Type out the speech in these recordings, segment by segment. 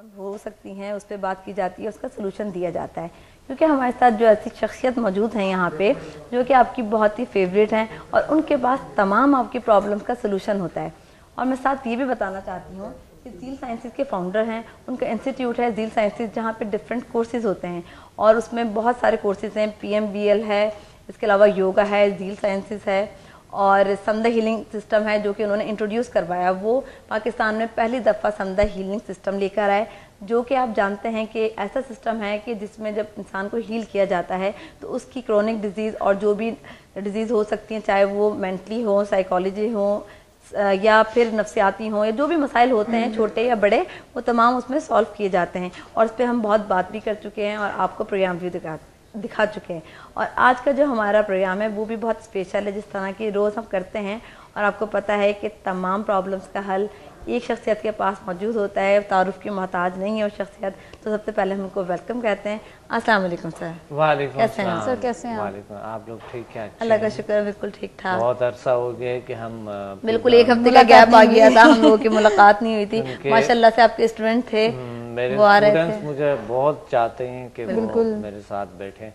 Problem हो सकती हैं उस पर बात की जाती है, उसका सलूशन दिया जाता है। क्योंकि हमारे साथ जो ऐसी शख्सियत मौजूद हैं यहाँ पे जो कि आपकी बहुत ही फेवरेट हैं और उनके पास तमाम आपकी प्रॉब्लम्स का सलूशन होता है। और मैं साथ ये भी बताना चाहती हूँ कि ज़ील साइंसेज के फाउंडर हैं, उनका इंस्टीट्यूट है ज़ील साइंसेज, जहाँ पे डिफरेंट कोर्सेज होते हैं और उसमें बहुत सारे कोर्सेज हैं। PMBL है, इसके अलावा योगा है, ज़ील साइंसेज है और समदा हीलिंग सिस्टम है जो कि उन्होंने इंट्रोड्यूस करवाया। वो पाकिस्तान में पहली दफ़ा समदा हीलिंग सिस्टम लेकर आए, जो कि आप जानते हैं कि ऐसा सिस्टम है कि जिसमें जब इंसान को हील किया जाता है तो उसकी क्रोनिक डिजीज़ और जो भी डिजीज़ हो सकती हैं, चाहे वो मेंटली हो, साइकोलॉजी हो या फिर नफ्सियाती हों या जो भी मसाइल होते हैं छोटे या बड़े, वो तमाम उसमें सॉल्व किए जाते हैं। और इस पर हम बहुत बात भी कर चुके हैं और आपको प्रोग्राम भी दिखा चुके हैं। और आज का जो हमारा प्रोग्राम है वो भी बहुत स्पेशल है, जिस तरह की रोज़ हम करते हैं। और आपको पता है कि तमाम प्रॉब्लम्स का हल एक शख्सियत के पास मौजूद होता है, तारुफ की मोहताज नहीं है वो शख्सियत। तो सबसे पहले हम उनको वेलकम कहते हैं। अस्सलाम वालेकुम सर। वालेकुम कैसे हैं सलाम। सर? कैसे हैं वालेकुम, आप लोग ठीक है? अल्लाह का शुक्र है, बिल्कुल ठीक ठाक। बहुत अरसा हो गया कि हम बिल्कुल एक हफ्ते का गैप आ गया था, हम लोगों की मुलाकात नहीं हुई थी। माशाल्लाह से आपके स्टूडेंट थे, मेरे वो आ रहे स्टूडेंट्स थे। मुझे बहुत चाहते हैं कि वो मेरे साथ बैठें,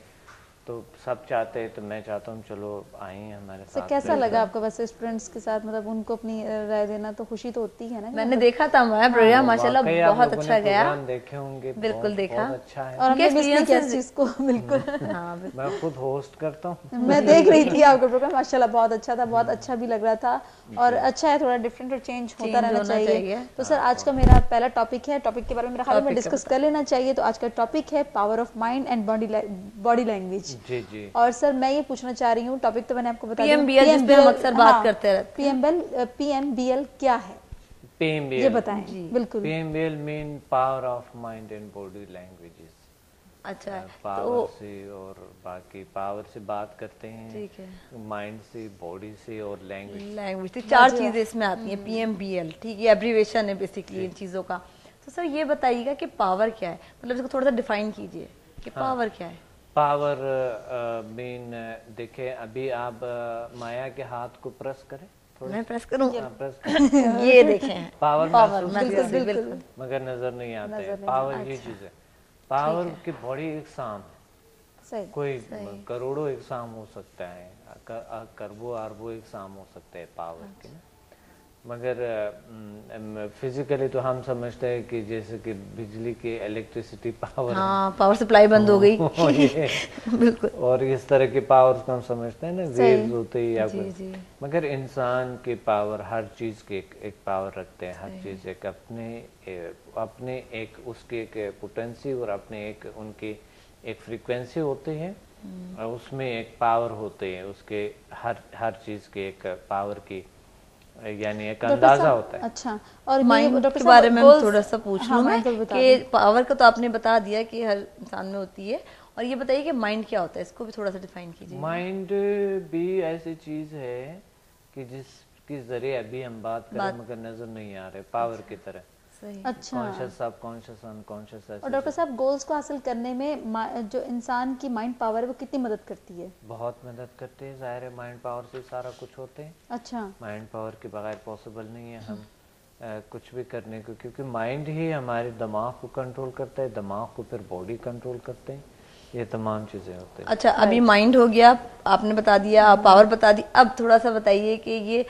तो सब चाहते हैं, तो मैं चाहता हूँ चलो आए हमारे साथ। कैसा लगा आपको वैसे स्टूडेंट्स के साथ, मतलब उनको अपनी राय देना, तो खुशी तो होती है ना? मैंने देखा था हमारा प्रोग्राम, माशाल्लाह बहुत अच्छा गया। देखे होंगे, बिल्कुल देखा, बहुत अच्छा है। और हमने मिस नहीं किया इस चीज को। बिल्कुल हाँ, मैं खुद होस्ट करता हूँ। मैं देख रही थी आपका प्रोग्राम, माशाल्लाह बहुत अच्छा था, बहुत अच्छा भी लग रहा था। और अच्छा है, थोड़ा डिफरेंट और चेंज होता रहना चाहिए। तो सर आज का मेरा पहला टॉपिक है, टॉपिक के बारे में मेरा ख्याल में डिस्कस कर लेना चाहिए। तो आज का टॉपिक है power of mind and body language. जी जी। और सर मैं ये पूछना चाह रही हूँ, टॉपिक तो मैंने आपको बता दिया, PMBL जिस पे हम अक्सर बात करते रहते हैं। PMBL क्या है, PMBL ये बताएं। बिल्कुल। PMBL mean power of mind and body languages. अच्छा, पावर से और बाकी पावर से बात करते हैं, ठीक है, माइंड से, बॉडी से और लैंग्वेज तो चार चीजें इसमें आती हैं। PMBL, ठीक है, एब्रीवेशन है बेसिकली इन चीजों का। तो सर ये बताइएगा कि पावर क्या है, मतलब इसको थोड़ा सा डिफाइन कीजिए कि पावर क्या है। पावर मीन देखे, अभी आप माया के हाथ को प्रेस करें, मैं प्रेस करूं? प्रेस ये देखें, पावर बिल्कुल, मगर नजर नहीं आता है। पावर ये चीज है, पावर की बड़ी एग्जाम कोई करोड़ों एग्जाम हो सकता है, करबों अरबों एग्जाम हो सकते हैं पावर के ना। मगर फिजिकली तो हम समझते हैं कि जैसे कि बिजली की इलेक्ट्रिसिटी पावर, हाँ, पावर सप्लाई बंद हो गई। बिल्कुल। और इस तरह के पावर को हम समझते हैं ना, वेव्स होते हैं या कुछ। जी। मगर इंसान की पावर, हर चीज के एक पावर रखते हैं, हर चीज एक अपने एक उसकी एक पोटेंसी और अपने एक उनकी एक फ्रीक्वेंसी होती है और उसमें एक पावर होते हैं, उसके हर चीज के एक पावर की यानी एक अंदाजा होता है। अच्छा, और माइंड के बारे में थोड़ा सा पूछ लूं मैं कि पावर का तो आपने बता दिया कि हर इंसान में होती है, और ये बताइए कि माइंड क्या होता है, इसको भी थोड़ा सा डिफाइन कीजिए। माइंड भी ऐसी चीज है कि जिसके जरिए अभी हम बात करें मगर नजर नहीं आ रहे, पावर की तरह। अच्छा, कॉन्शियस, सबकॉन्शियस, अनकॉन्शियस। और डॉक्टर साहब गोल्स को हासिल करने में जो इंसान की माइंड पावर है वो कितनी मदद करती है? बहुत मदद करते हैं, जाहिर है माइंड पावर से सारा कुछ होते हैं। अच्छा, माइंड पावर के बगैर पॉसिबल नहीं है हम कुछ भी करने को, क्योंकि माइंड ही हमारे दिमाग को कंट्रोल करता है, दिमाग को फिर बॉडी कंट्रोल करते हैं, ये तमाम चीजें होती हैं। अच्छा, अभी माइंड हो गया, आपने बता दिया, पावर बता दी, अब थोड़ा सा बताइए कि ये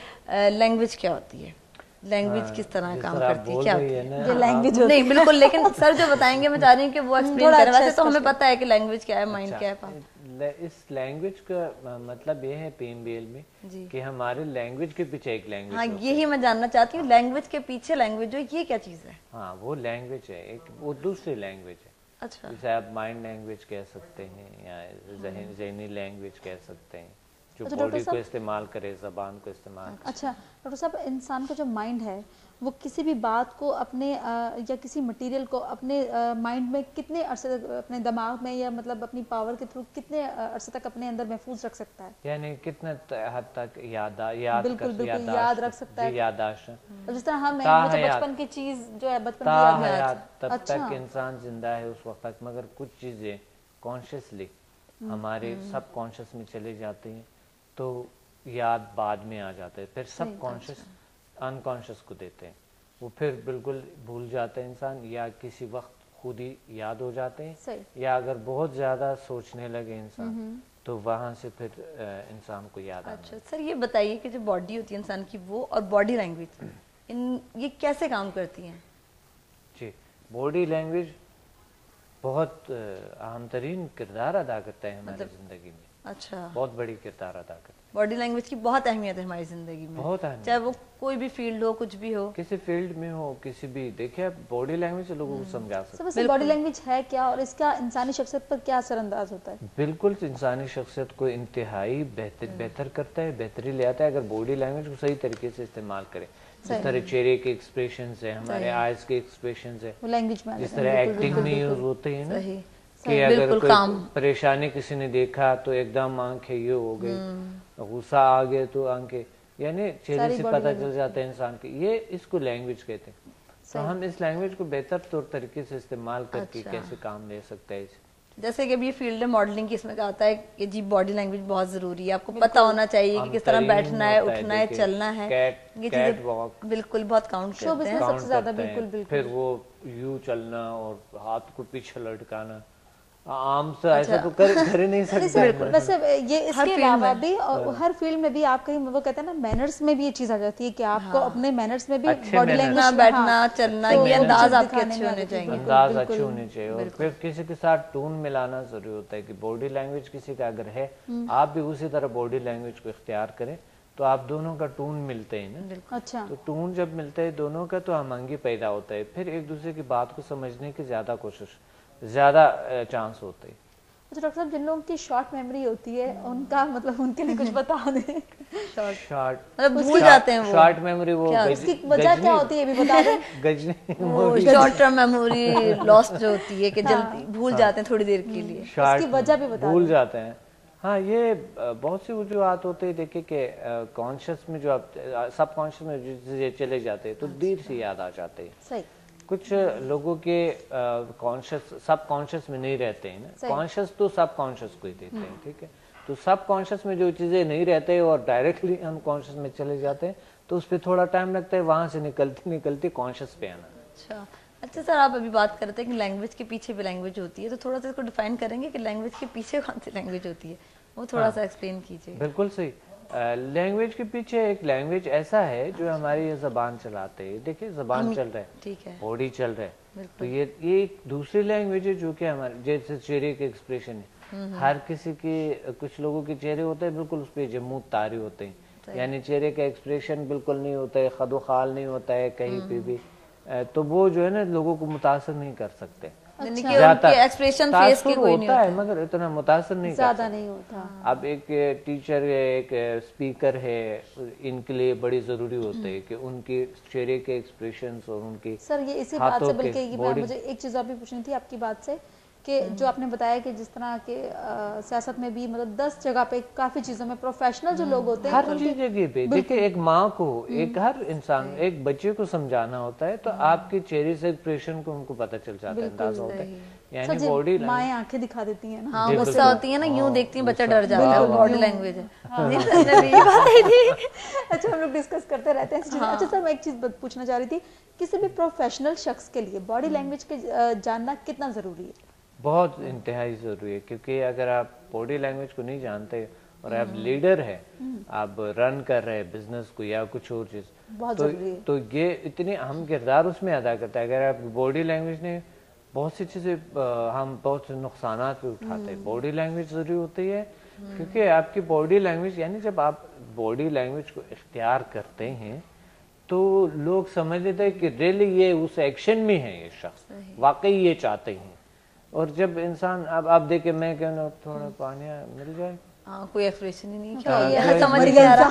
लैंग्वेज क्या होती है, लैंग्वेज किस तरह काम करती है, क्या होती है? ये लैंग्वेज नहीं बिल्कुल, लेकिन सर जो बताएंगे मैं चाह रही हूँ कि वो एक्सप्लेन करें। वैसे तो हमें पता है कि लैंग्वेज क्या है, माइंड क्या है। इस लैंग्वेज का मतलब ये है PMBL में कि हमारे लैंग्वेज के पीछे एक लैंग्वेज। हाँ, यही मैं जानना चाहती हूँ, लैंग्वेज के पीछे लैंग्वेज जो ये क्या चीज है? हाँ, वो लैंग्वेज है, एक वो दूसरी लैंग्वेज है। अच्छा, जैसे आप माइंड लैंग्वेज कह सकते हैं या ज़हनी लैंग्वेज कह सकते हैं, जो बॉडी को इस्तेमाल करे, जबान को इस्तेमाल। अच्छा डॉक्टर साहब, इंसान का जो माइंड है वो किसी भी बात को अपने या किसी मटेरियल को अपने माइंड में कितने अरसे तक, अपने दिमाग में या मतलब अपनी पावर के थ्रू कितने अरसे तक अपने अंदर महफूज रख सकता है? यानी कितने हद तक याद रख सकता है, यादाश्त। जिस तरह हम बचपन की चीज जो है बचपन की याद, तब तक इंसान जिंदा है उस वक्त तक, मगर कुछ चीजें कॉन्शियसली हमारे सब कॉन्शियस में चली जाती हैं तो याद बाद में आ जाते हैं, फिर सब कॉन्शियस अनकॉन्शियस को देते हैं। वो फिर बिल्कुल भूल जाता है इंसान, या किसी वक्त खुद ही याद हो जाते हैं, सही। या अगर बहुत ज़्यादा सोचने लगे इंसान तो वहाँ से फिर इंसान को याद आता है। अच्छा सर, ये बताइए कि जो बॉडी होती है इंसान की, वो और बॉडी लैंग्वेज इन ये कैसे काम करती हैं? जी, बॉडी लैंग्वेज बहुत अहम तरीन किरदार अदा करता है हमारी ज़िंदगी में। अच्छा, बहुत बड़ी किरदार अदा करता है। बॉडी लैंग्वेज की बहुत अहमियत है हमारी जिंदगी में, बहुत अहमियत, चाहे वो कोई भी फील्ड हो, कुछ भी हो, किसी फील्ड में हो, किसी भी, देखिए आप बॉडी लैंग्वेज से लोगों को समझा सकते हैं। सबसे बॉडी लैंग्वेज है क्या और इसका इंसानी शख्सियत पर क्या असरअंदाज होता है? बिल्कुल इंसानी शख्सियत को इंतहाई बेहतर करता है, बेहतरी ले आता है अगर बॉडी लैंग्वेज को सही तरीके से इस्तेमाल करें। जिस तरह चेहरे के एक्सप्रेशन है, हमारे आईज के एक्सप्रेशन है, लैंग्वेज में जिस तरह एक्टिंग में यूज होते हैं ना, सही कि अगर कोई परेशानी किसी ने देखा तो एकदम आंखें ये हो गई, गुस्सा आ गया तो आंखें, यानी चेहरे से पता चल जाता है इंसान के, ये इसको लैंग्वेज कहते हैं। तो हम इस लैंग्वेज को बेहतर तौर तरीके से इस्तेमाल करके कैसे काम ले सकते हैं। जैसे कि अभी ये फील्ड है मॉडलिंग की, इसमें कहा आता है कि जी बॉडी लैंग्वेज बहुत जरूरी है, आपको पता होना चाहिए कि किस तरह बैठना है, उठना है, चलना है, ये चीजें बिल्कुल बहुत काउंट करते हैं। सबसे ज्यादा बिल्कुल। फिर वो यूं चलना और हाथ को पीछे लटकाना, आम से ऐसा तो कर नहीं सकते। वैसे ये इसके अलावा भी हर फील्ड में भी आप कहीं, वो कहते हैं ना, मैनर्स में भी ये चीज आ जाती है कि आपको अपने मैनर्स में भी बॉडी लैंग्वेज, बैठना चलना, ये अंदाज आपके अच्छे होने चाहिए, अंदाज अच्छे होने चाहिए। और फिर किसी के साथ टून मिलाना जरूरी होता है कि बॉडी लैंग्वेज किसी का अगर है, आप भी उसी तरह बॉडी लैंग्वेज को इख्तियार करें तो आप दोनों का टून मिलते हैं ना। अच्छा, तो टून जब मिलता है दोनों का तो हमंगी पैदा होता है, फिर एक दूसरे की बात को समझने की ज्यादा चांस होते हैं। अच्छा डॉक्टर साहब, जिन लोगों की शॉर्ट मेमोरी होती है उनका मतलब उनके लिए कुछ बता दें। शॉर्ट मतलब भूल जाते हैं वो, शॉर्ट मेमोरी, वो उसकी वजह क्या होती है ये भी बता दें। Ghajini, short term memory lost जो होती है कि जल्दी भूल जाते हैं थोड़ी देर के लिए, उसकी वजह भी बता भूल जाते हैं। हाँ, ये बहुत सी वजूहत होते हैं। देखिए कि कॉन्शियस में जो आप सब कॉन्शियस में चले जाते हैं तो देर से याद आ जाते हैं। सही। कुछ लोगों के कॉन्शियस सब कॉन्शियस में नहीं रहते हैं ना, कॉन्शियस तो सब कॉन्शियस को ही देते हैं, ठीक है। तो सब कॉन्शियस में जो चीजें नहीं रहते और डायरेक्टली हम कॉन्शियस में चले जाते हैं तो उस पर थोड़ा टाइम लगता है वहां से निकलती कॉन्शियस पे आना। अच्छा सर, आप अभी बात कर रहे थे कि लैंग्वेज के पीछे भी लैंग्वेज होती है, तो थोड़ा सा इसको डिफाइन करेंगे कि लैंग्वेज के पीछे कौन सी लैंग्वेज होती है, वो थोड़ा सा एक्सप्लेन कीजिए। बिल्कुल सही। लैंग्वेज के पीछे एक लैंग्वेज ऐसा है जो हमारी ये जबान चलाते हैं। देखिए जबान चल रहा है, ठीक है, बॉडी चल रहा है, तो ये एक दूसरी लैंग्वेज है जो कि हमारे जैसे चेहरे के एक्सप्रेशन है। हर किसी के, कुछ लोगों के चेहरे होते हैं बिल्कुल उस पर जमूद तारी होते हैं, यानी चेहरे का एक्सप्रेशन बिल्कुल नहीं होता है, खदोखाल नहीं होता है कहीं पे भी, तो वो जो है ना लोगों को मुतासर नहीं कर सकते। एक्सप्रेशन फेस के कोई नहीं होता है मगर इतना मुतासर नहीं ज्यादा नहीं होता। अब एक टीचर है, एक स्पीकर है, इनके लिए बड़ी जरूरी होते है कि उनके चेहरे के एक्सप्रेशंस और उनके सर ये इसी बात से बल्कि मुझे एक चीज और भी पूछनी थी आपकी बात से कि जो आपने बताया कि जिस तरह के सियासत में भी मतलब 10 जगह पे काफी चीजों में प्रोफेशनल जो लोग होते हैं, हर जगह पे देखिए एक माँ को, एक हर इंसान, एक बच्चे को समझाना होता है तो आपके चेहरे से एक्सप्रेशन को उनको पता चल जाता है, अंदाजा होता है। यानी बॉडी माएँ आंखें दिखा देती हैं ना, हाँ गुस्सा होती है ना, यूं देखती है बच्चा डर जाता है, बॉडी लैंग्वेज है। अच्छा, हम लोग डिस्कस करते रहते हैं। अच्छा सर, मैं एक चीज पूछना चाह रही थी, किसी भी प्रोफेशनल शख्स के लिए बॉडी लैंग्वेज के जानना कितना जरूरी है? बहुत इंतहाई जरूरी है, क्योंकि अगर आप बॉडी लैंग्वेज को नहीं जानते और आप लीडर है, आप रन कर रहे हैं बिजनेस को या कुछ और चीज, तो ये इतनी अहम किरदार उसमें अदा करता है। अगर आप बॉडी लैंग्वेज ने बहुत सी चीजें, हम बहुत से नुकसान पे उठाते हैं, बॉडी लैंग्वेज जरूरी होती है, क्योंकि आपकी बॉडी लैंग्वेज, यानी जब आप बॉडी लैंग्वेज को इख्तियार करते हैं तो लोग समझ लेते हैं कि रियली ये उस एक्शन में है, ये शख्स वाकई ये चाहते हैं। और जब इंसान, अब आप देखे, मैं कहना थोड़ा पानी मिल जाए, कोई एक्सप्रेशन ही नहीं, समझ नहीं आ रहा,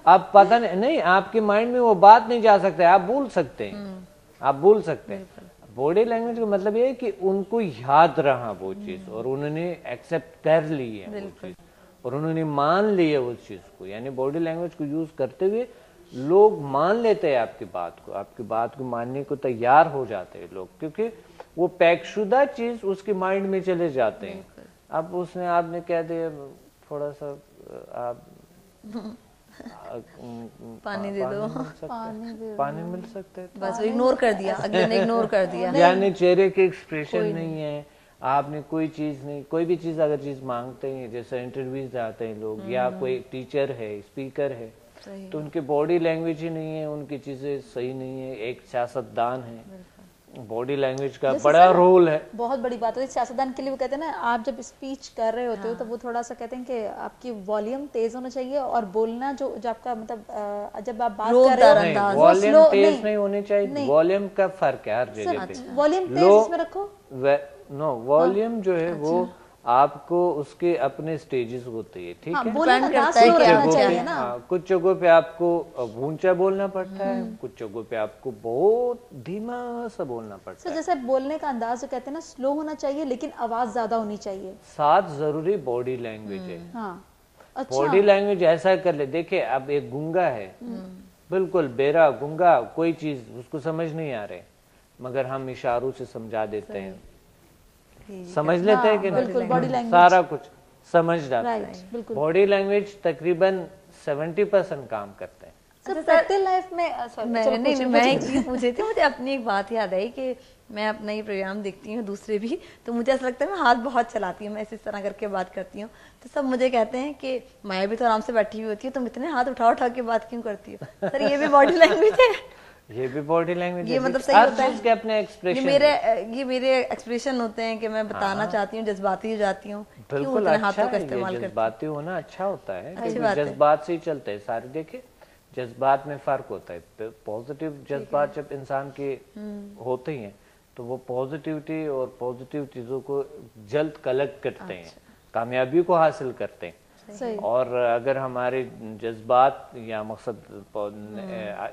आप पता नहीं आपके माइंड में वो बात नहीं जा सकते, आप भूल सकते हैं, आप भूल सकते हैं। बॉडी लैंग्वेज का मतलब ये है कि उनको याद रहा वो चीज और उन्होंने एक्सेप्ट कर ली है वो चीज और उन्होंने मान ली है उस चीज को। यानी बॉडी लैंग्वेज को यूज करते हुए लोग मान लेते हैं आपकी बात को मानने को तैयार हो जाते हैं लोग, क्योंकि वो पैकशुदा चीज उसके माइंड में चले जाते हैं। अब उसने आपने कह दिया थोड़ा सा, आप पानी दे दो, पानी मिल सकता है, बस इग्नोर कर दिया, अगले ने इग्नोर कर दिया। यानी चेहरे के एक्सप्रेशन नहीं है, आपने कोई चीज नहीं, कोई भी चीज अगर चीज मांगते हैं, जैसे इंटरव्यूज जाते हैं लोग, या कोई टीचर है, स्पीकर है, तो उनकी बॉडी लैंग्वेज ही नहीं है, उनकी चीजें सही नहीं है। एक सियासतदान है, बॉडी लैंग्वेज का बड़ा रोल है, बहुत बड़ी बात होती है सियासतदान के लिए। वो कहते हैं ना, आप जब स्पीच कर रहे होते हो तो वो थोड़ा सा कहते हैं कि आपकी वॉल्यूम तेज होना चाहिए, और बोलना जो आपका मतलब जब आप बात कर रहे हो वॉल्यूम तेज नहीं होनी चाहिए। वॉल्यूम का फर्क है हर जगह पे, वॉल्यूम तेज इसमें रखो। नो, वॉल्यूम जो है वो आपको उसके अपने स्टेजेस होते हैं, ठीक है, कुछ जगहों पे आपको ऊंचा बोलना पड़ता है, कुछ जगहों पे आपको बहुत धीमा सा बोलना पड़ता है। जैसे बोलने का अंदाज कहते हैं ना, स्लो होना चाहिए लेकिन आवाज ज्यादा होनी चाहिए। साथ जरूरी बॉडी लैंग्वेज है। अच्छा। बॉडी लैंग्वेज ऐसा कर ले, देखिए अब एक गूंगा है, बिल्कुल बेरा गूंगा, कोई चीज उसको समझ नहीं आ रहे, मगर हम इशारों से समझा देते हैं, समझ लेते हैं कि नहीं, सारा कुछ समझ जाते हैं। बॉडी लैंग्वेज तकरीबन 70% काम करते हैं। प्रैक्टिकल लाइफ में मैं एक चीज पूछ रही थी, मुझे अपनी एक बात याद आई कि मैं अपना ये प्रोग्राम देखती हूँ, दूसरे भी, तो मुझे ऐसा लगता है मैं हाथ बहुत चलाती हूँ, मैं इस तरह करके बात करती हूँ, तो सब मुझे कहते हैं कि मैं भी तो आराम से बैठी हुई होती हूँ, तुम इतने हाथ उठा उठा के बात क्यों करती हो? सर ये भी बॉडी लैंग्वेज है, ये भी बॉडी लैंग्वेज, ये मतलब सही होता है के अपने एक्सप्रेशन, ये मेरे एक्सप्रेशन होते हैं कि मैं बताना चाहती हूँ, जज्बाती हो जाती हूँ। बिल्कुल अच्छा है, जज्बाती होना अच्छा होता है, क्योंकि जज्बात से ही चलते हैं सारे। देखिए जज्बात में फर्क होता है, पॉजिटिव जज्बात जब इंसान के होते हैं तो वो पॉजिटिविटी और पॉजिटिव चीजों को जल्द कलेक्ट करते हैं, कामयाबी को हासिल करते हैं। और अगर हमारे जज्बात या मकसद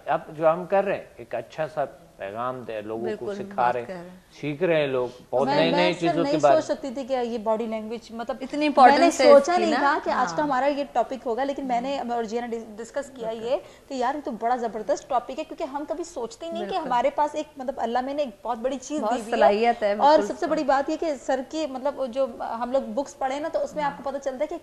अब जो हम कर रहे हैं, एक अच्छा सा पैगाम दे, लोगों को सिखा रहे हैं, सीख रहे हैं लोग बहुत नई नई चीजों के बारे में। सोच सकती थी कि ये बॉडी लैंग्वेज मतलब इतनी इम्पोर्टेंट, मैंने सोचा नहीं था कि आज का हमारा ये टॉपिक होगा, लेकिन मैंने और जिया ने डिस्कस किया ये कि यार ये तो बड़ा जबरदस्त टॉपिक है, क्योंकि हम कभी सोचते ही नहीं कि हमारे पास एक मतलब अल्लाह में ने एक बहुत बड़ी चीज दी हुई है। और सबसे बड़ी बात ये कि सर की मतलब जो हम लोग बुक्स पढ़े ना, तो उसमें आपको पता चलता है कि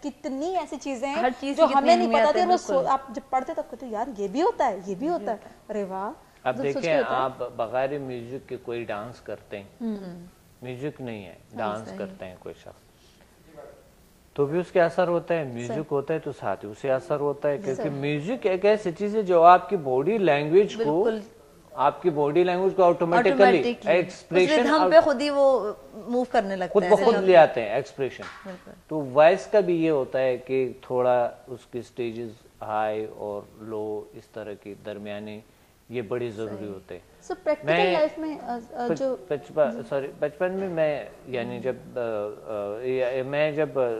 कितनी ऐसी चीजें हैं जो हमें नहीं पता थी, और आप जब पढ़ते तब कहते यार ये भी होता है, ये भी होता है, अरे वाह। अब देखिए आप बगैर म्यूजिक के कोई डांस करते हैं, म्यूजिक नहीं है, डांस करते हैं कोई शख्स, तो भी उसके असर होता है, म्यूजिक होता है तो साथ ही उसे असर होता है, क्योंकि म्यूजिक एक ऐसी चीज है जो आपकी बॉडी लैंग्वेज को ऑटोमेटिकली एक्सप्रेशन हम पे खुद ही वो मूव करने लगता है, खुद ब खुद ले आते हैं एक्सप्रेशन। तो वॉइस का भी ये होता है कि थोड़ा उसके स्टेजेस हाई और लो, इस तरह के दरमियाने, ये बड़े जरूरी होते हैं। प्रैक्टिकल लाइफ में जो बचपन में मैं यानी जब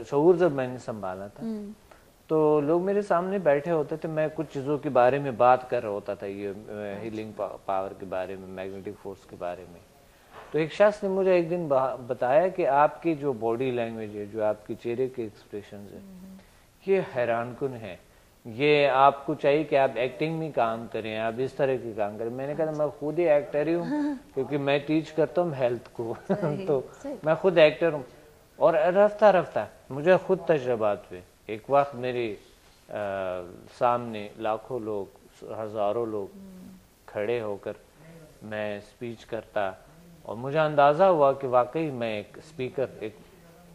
शऊर जब मैंने संभाला था, तो लोग मेरे सामने बैठे होते थे, मैं कुछ चीज़ों के बारे में बात कर रहा होता था, ये हीलिंग पावर के बारे में, मैग्नेटिक फोर्स के बारे में। तो एक शख्स ने मुझे एक दिन बताया कि आपकी जो बॉडी लैंग्वेज है, जो आपके चेहरे के एक्सप्रेशन है, ये हैरानकुन है, ये आपको चाहिए कि आप एक्टिंग में काम करें, आप इस तरह के काम करें। मैंने कहा मैं खुद ही एक्टर ही हूँ, क्योंकि मैं टीच करता हूँ हेल्थ को तो मैं खुद एक्टर हूँ। और रफ्ता रफ्ता मुझे खुद तजुर्बात हुए। एक वक्त मेरे सामने लाखों लोग, हजारों लोग खड़े होकर मैं स्पीच करता, और मुझे अंदाजा हुआ कि वाकई मैं एक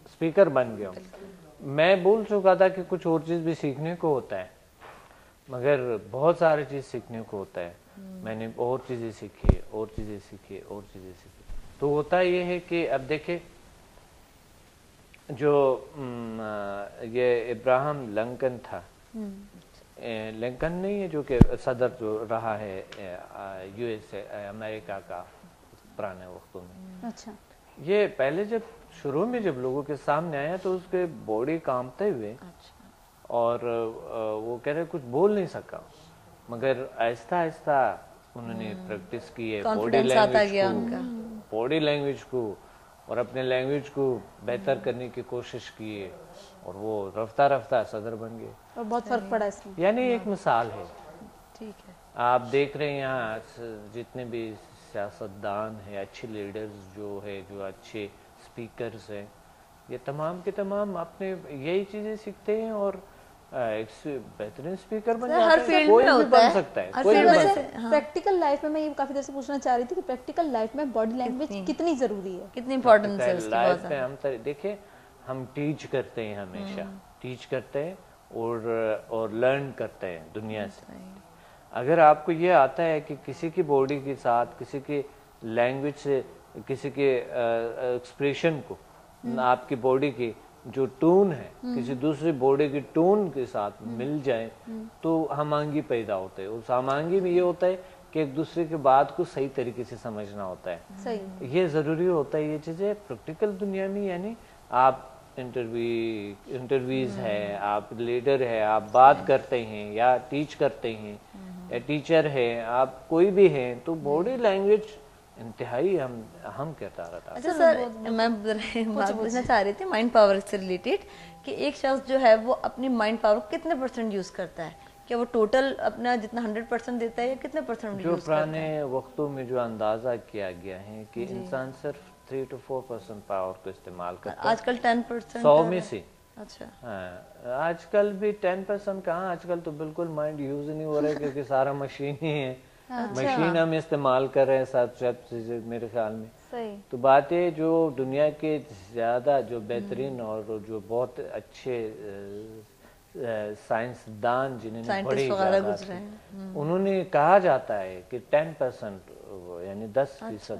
स्पीकर बन गया हूँ। मैं भूल चुका था कि कुछ और चीज भी सीखने को होता है, मगर बहुत सारी चीज सीखने को होता है। मैंने और चीजें सीखी, और चीजें सीखी, और चीजें सीखी। तो होता ये है कि अब देखे, जो ये इब्राहिम लिंकन था, लिंकन नहीं है जो कि सदर जो रहा है यूएसए अमेरिका का पुराने वक्तों में। अच्छा। ये पहले जब शुरू में जब लोगों के सामने आया तो उसके बॉडी कांपते हुए, और वो कह रहे कुछ बोल नहीं सका, मगर आहिस्ता आहिस्ता उन्होंने प्रैक्टिस की है बॉडी लैंग्वेज को, और अपने लैंग्वेज को बेहतर करने की कोशिश की है, और वो रफ्ता रफ्ता सदर बन गए। और बहुत फर्क पड़ा इसमें। यानी एक मिसाल है। ठीक है, आप देख रहे हैं यहाँ जितने भी सियासतदान है, अच्छे लीडर्स जो है, जो अच्छे स्पीकर्स हैं, ये तमाम के तमाम अपने यही चीज़ें सीखते हैं, और बेहतरीन स्पीकर बन हर जाता है, फील्ड कोई में भी होता बन है, सकता है, हर कोई भी फील्ड बन में सकता है। प्रैक्टिकल लाइफ में मैं ये काफी देर से पूछना चाह रही थी कि प्रैक्टिकल लाइफ में बॉडी लैंग्वेज कितनी जरूरी है, कितनी इंपॉर्टेंस है उसकी। बहुत लाइफ में हम देखिए, हम टीच करते हैं, हमेशा टीच करते हैं और लर्न करते हैं दुनिया से। अगर आपको ये आता है कि किसी की बॉडी के साथ, किसी की लैंग्वेज से, किसी के एक्सप्रेशन को, आपकी बॉडी की जो टून है किसी दूसरी बॉडी की टून के साथ मिल जाए तो हमांगी पैदा होते हैं। उस हमांगी में ये होता है कि एक दूसरे की बात को सही तरीके से समझना होता है। सही, ये जरूरी होता है ये चीजें प्रैक्टिकल दुनिया में। यानी आप इंटरव्यूज है, आप लीडर है, आप बात करते हैं या टीच करते हैं या टीचर है, आप कोई भी हैं, तो बॉडी लैंग्वेज इंतहाई अहम किरदार अदा। अच्छा सर, मैं बात पूछना चाह रही थी माइंड पावर से रिलेटेड कि एक शख्स जो है वो अपनी माइंड पावर कितने % यूज करता है? क्या वो टोटल अपना जितना 100% देता है या कितने % जो पुराने वक्तों में जो अंदाजा किया गया है कि इंसान सिर्फ 3 to 4% पावर को इस्तेमाल करता है। आजकल 10% 100 में से। अच्छा हाँ, आजकल भी 10% कहाँ, आजकल तो बिल्कुल माइंड यूज ही नहीं हो रहा है क्योंकि सारा मशीन ही है। मशीन हम इस्तेमाल कर रहे हैं सब चीजें मेरे ख्याल में। सही। तो बातें जो दुनिया के ज्यादा जो बेहतरीन और जो बहुत अच्छे साइंसदान जिन्होंने बड़ी उन्होंने कहा जाता है कि 10% यानी 10%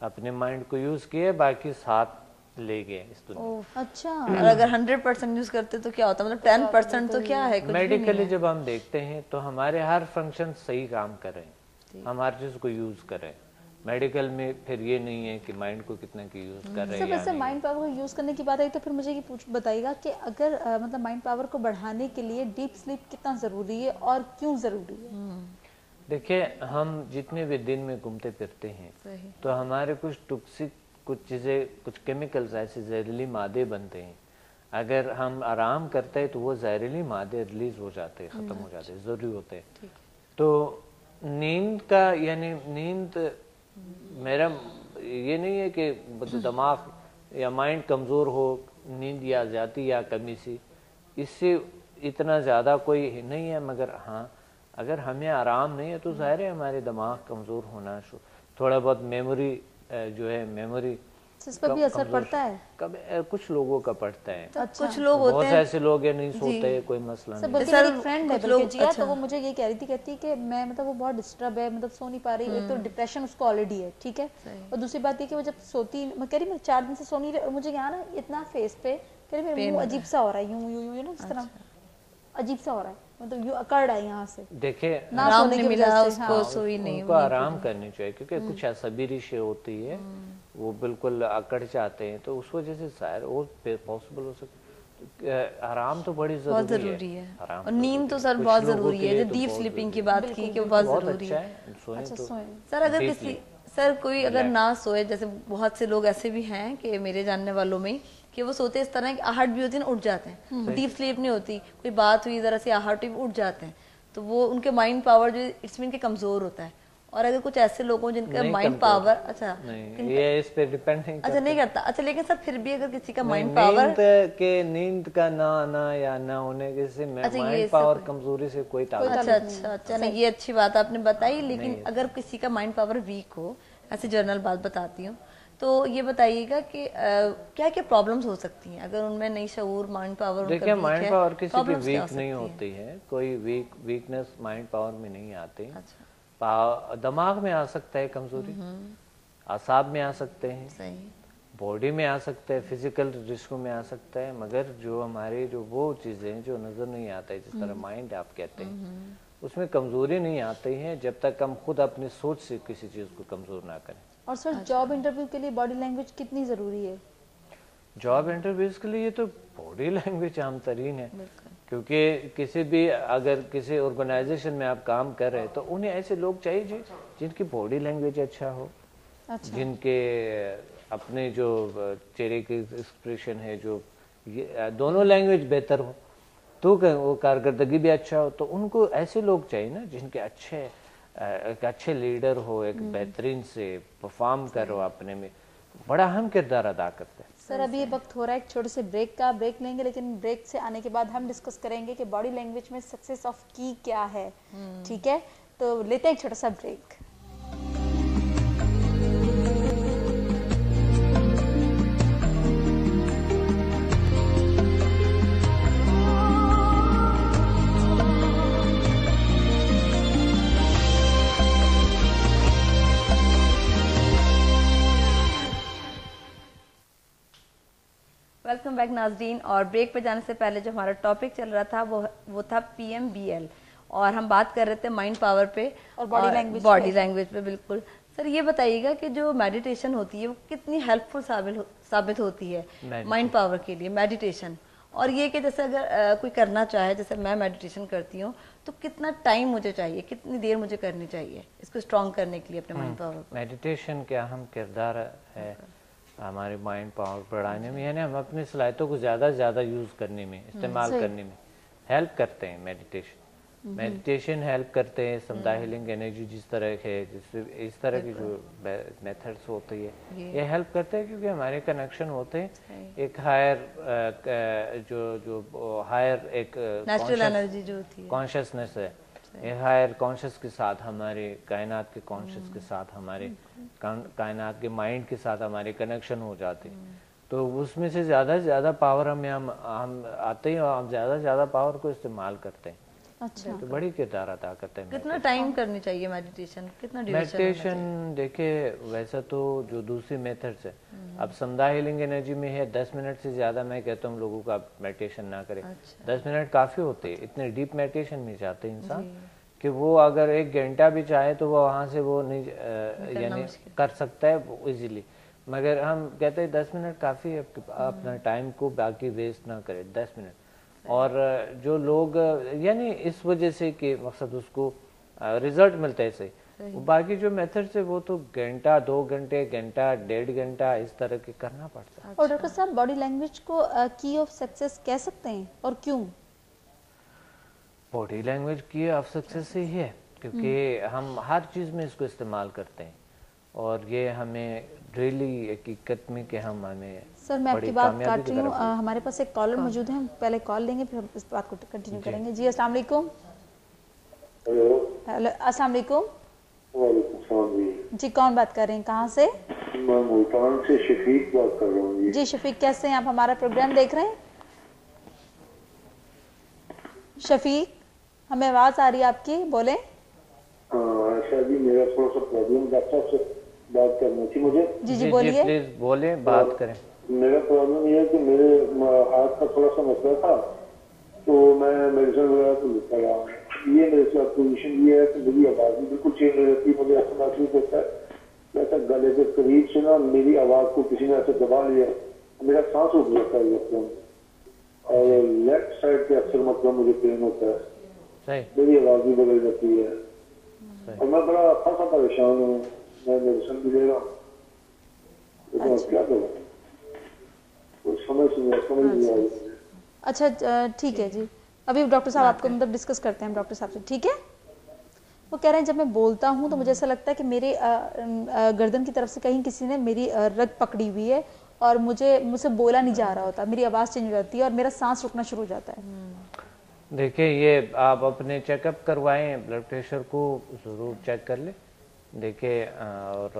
अपने माइंड को यूज किए, बाकी 7 ले गए इस दुनिया। अच्छा, और अगर 100% यूज करते तो क्या होता? मतलब 10% तो क्या है, कुछ मेडिकली जब हम देखते हैं तो हमारे हर फंक्शन सही काम कर रहे हैं, हम हर चीज को यूज कर रहे हैं। मेडिकल में फिर ये नहीं है कि माइंड को कितना की यूज कर रहे हैं। वैसे माइंड पावर को यूज करने की बात आई तो फिर मुझे ये बताइएगा कि अगर मतलब माइंड पावर को बढ़ाने के लिए डीप स्लीप कितना जरूरी है और क्यों जरूरी है? देखिए, हम जितने भी दिन में घूमते फिरते हैं तो हमारे कुछ टॉक्सिक कुछ चीजें, कुछ केमिकल्स ऐसे जहरीली मादे बनते हैं। अगर हम आराम करते हैं तो वो जहरीली मादे रिलीज हो जाते हैं, खत्म हो जाते हैं, जरूरी होते हैं। तो नींद का यानी नींद, मेरा ये नहीं है कि दिमाग या माइंड कमजोर हो, नींद या ज्यादा या कमी सी, इससे इतना ज्यादा कोई नहीं है। मगर हाँ, अगर हमें आराम नहीं है तो जाहिर है हमारे दिमाग कमजोर होना, थोड़ा बहुत मेमोरी जो है, मेमोरी इस पर भी असर पड़ता है। कब कुछ लोगों का पड़ता है। अच्छा। कुछ लोग होते बहुत हैं ऐसे लोग हैं नहीं सोते हैं, कोई मसला नहीं। बल्कि मेरी एक फ्रेंड है बल्कि जिया, तो वो मुझे ये कह रही थी, कहती है कि मैं मतलब वो बहुत डिस्टर्ब है, मतलब सो नहीं पा रही। एक तो डिप्रेशन उसको ऑलरेडी है, ठीक है, और दूसरी बात ये कि वो जब सोती, मैं कह रही मैं 4 दिन से सो नहीं रही, और मुझे यहाँ ना इतना फेस पे कह रही मेरा मुंह अजीब सा हो रहा है, यूं यूं यूं ना, इस तरह अजीब सा हो रहा है, मतलब यूं अकड़ रहा है यहाँ से। देखिए, ना सोने की वजह से उसको सोई नहीं, उनको आराम करनी चाहिए क्योंकि कुछ ऐसी रिश्ते होती है, वो बिल्कुल अकड़ जाते हैं, तो उस वजह से शायद वो पॉसिबल हो सकता है। आराम तो बड़ी जरूरी है। और नींद तो सर बहुत जरूरी है। जो डीप स्लीपिंग की बात की कि वो बहुत जरूरी है। सर अगर किसी कोई अगर ना सोए, जैसे बहुत से लोग ऐसे भी हैं कि मेरे जानने वालों में कि वो सोते इस तरह की आहट भी होती है ना, उठ जाते हैं, डीप स्लीप नहीं होती, कोई बात हुई जरा सी आहट हुई उठ जाते हैं, तो वो उनके माइंड पावर जो इट्स मीन के कमजोर होता है। और अगर कुछ ऐसे लोगों जिनका माइंड पावर ये इस पे डिपेंड नहीं करता। नहीं करता। अच्छा, लेकिन सर फिर भी अगर किसी का माइंड पावर नींद का ना आना या ना होने से माइंड पावर कमजोरी से कोई ताल्लुक नहीं। अच्छा नहीं, ये अच्छी बात आपने बताई। लेकिन अगर किसी का माइंड पावर वीक हो, ऐसे जर्नल बात बताती हूँ, तो ये बताइएगा कि क्या क्या प्रॉब्लम्स हो सकती हैं अगर उनमें नहीं शऊर माइंड पावर। देखिए, माइंड पावर किसी की वीक नहीं होती है, कोई वीकनेस माइंड पावर में नहीं आती। दिमाग में आ सकता है कमजोरी, आसाब में आ सकते हैं, बॉडी में आ सकता है, फिजिकल रिस्कों में आ सकता है, मगर जो हमारे जो वो चीजें जो नजर नहीं आता है, जिस तरह माइंड आप कहते हैं, उसमें कमजोरी नहीं आती है जब तक हम खुद अपनी सोच से किसी चीज को कमजोर ना करें। और सर जॉब इंटरव्यू के लिए बॉडी लैंग्वेज कितनी जरूरी है? जॉब इंटरव्यूज के लिए तो बॉडी लैंग्वेज आम तरीन है, क्योंकि किसी भी अगर किसी ऑर्गेनाइजेशन में आप काम कर रहे हैं तो उन्हें ऐसे लोग चाहिए जिनकी बॉडी लैंग्वेज अच्छा हो, जिनके अपने जो चेहरे के एक्सप्रेशन है, जो दोनों लैंग्वेज बेहतर हो, तो वो कारकर्दगी भी अच्छा हो, तो उनको ऐसे लोग चाहिए ना जिनके एक अच्छे लीडर हो, एक बेहतरीन से परफॉर्म करो, अपने में बड़ा अहम किरदार अदा करते हैं। सर अभी वक्त हो रहा है एक छोटे से ब्रेक का, ब्रेक लेंगे, लेकिन ब्रेक से आने के बाद हम डिस्कस करेंगे कि बॉडी लैंग्वेज में सक्सेस ऑफ की क्या है। ठीक है, तो लेते हैं एक छोटा सा ब्रेक। वेलकम बैक नाज़रीन। और ब्रेक पे जाने से पहले जो हमारा टॉपिक चल रहा था वो था PMBL, और हम बात कर रहे थे माइंड पावर पे और बॉडी लैंग्वेज पे। बिल्कुल सर, ये बताइएगा कि जो मेडिटेशन होती है वो कितनी हेल्पफुल साबित होती है माइंड पावर के लिए, मेडिटेशन। और ये कि जैसे अगर कोई करना चाहे, जैसे मैं मेडिटेशन करती हूँ, तो कितना टाइम मुझे चाहिए, कितनी देर मुझे करनी चाहिए इसको स्ट्रॉन्ग करने के लिए अपने माइंड पावर को? मेडिटेशन का अहम किरदार है हमारे माइंड पावर बढ़ाने में, यानी हम अपनी सलाहियतों को ज़्यादा से ज़्यादा यूज़ करने में, इस्तेमाल करने में हेल्प करते हैं। मेडिटेशन हेल्प करते हैं। समुदाय हीलिंग एनर्जी जिस तरह है, इस तरह की जो मेथड्स होती है ये हेल्प करते हैं, क्योंकि हमारे कनेक्शन होते हैं एक हायर जो हायर एक नेचुरल एनर्जी जो होती है, कॉन्शियसनेस है, हायर कॉन्शियस के साथ, हमारे कायनात के कॉन्शियस के साथ, हमारे कायनात के माइंड के साथ हमारे कनेक्शन हो जाते हैं। तो उसमें से ज़्यादा पावर हम आते हैं और हम ज़्यादा पावर को इस्तेमाल करते हैं। अच्छा, तो बड़ी किरदार अदा करते हैं। कितना टाइम करनी चाहिए मेडिटेशन, कितना मेडिटेशन? देखिए, वैसा तो जो दूसरी मेथड्स है, अब समुदाय हीलिंग एनर्जी में है 10 मिनट से ज़्यादा मैं कहता हूँ लोगों का मेडिटेशन ना करें। 10 मिनट काफ़ी होते हैं। इतने डीप मेडिटेशन में जाते हैं इंसान कि वो अगर 1 घंटा भी चाहे तो वो वहाँ से वो नहीं यानी कर सकता है इजीली। मगर हम कहते हैं 10 मिनट काफ़ी है, अपना टाइम को बाकी वेस्ट ना करें 10 मिनट। और जो लोग यानी इस वजह से कि मकसद उसको रिजल्ट मिलता है ऐसे, वो बाकी जो मेथड्स है वो तो घंटा, 2 घंटे, घंटा, 1.5 घंटा इस तरह के करना पड़ता है। और डॉक्टर साहब, बॉडी लैंग्वेज को की ऑफ सक्सेस कह सकते हैं, और क्यों? बॉडी लैंग्वेज की ऑफ सक्सेस ही है, क्योंकि हम हर चीज़ में इसको इस्तेमाल करते हैं, और ये हमें रियली हकीकत में कि हम हमें। सर मैं आपकी बात काट रही हूँ, हमारे पास एक कॉलर मौजूद है, हम पहले कॉल लेंगे फिर हम इस बात को कंटिन्यू करेंगे। जी अस्सलाम वालेकुम। हेलो अस्सलाम वालेकुम। जी कौन बात कर रहे हैं, कहाँ से? मैं मुल्तान से शफीक बात कर रहा हूँ। जी शफीक, कैसे हैं आप? हमारा प्रोग्राम देख रहे हैं? शफीक, हमें आवाज आ रही है आपकी, बोले। आशा जी, मेरा थोड़ा सा प्रॉब्लम डॉक्टर से बात करनी थी मुझे। जी बोलिए। प्लीज बोले, बात करें। मेरा प्रॉब्लम ये है कि मेरे हाथ का थोड़ा सा मसला था, तो मैं मेडिसिन वगैरह तो लेता रहा हूँ। ये मेरे साथ पोजिशन ये है कि मेरी आवाज़ भी बिल्कुल चेंज हो जाती है। मुझे ऐसा महसूस होता है ऐसा गले के करीब से ना मेरी आवाज़ को किसी ने ऐसे दबा लिया, मेरा सांस रुक जाता है एकदम, और लेफ्ट साइड पे अक्सर मतलब मुझे पेन होता है, मेरी आवाज़ भी बदल जाती है, और मैं बड़ा खासा परेशान हूँ। मैं मेडिसिन भी ले रहा हूँ, लेकिन क्या करूँ, समझ नहीं आ रही। अच्छा ठीक है जी, अभी डॉक्टर साहब आपको मतलब डिस्कस करते हैं डॉक्टर साहब से, ठीक है? वो कह रहे हैं जब मैं बोलता हूँ तो मुझे ऐसा लगता है कि मेरे गर्दन की तरफ से कहीं किसी ने मेरी रग पकड़ी हुई है, और मुझसे बोला नहीं जा रहा होता, मेरी आवाज़ चेंज हो जाती है और मेरा सांस रुकना शुरू हो जाता है। देखिए, ये आप अपने चेकअप करवाएं, ब्लड प्रेशर को ज़रूर चेक कर ले, देखिए। और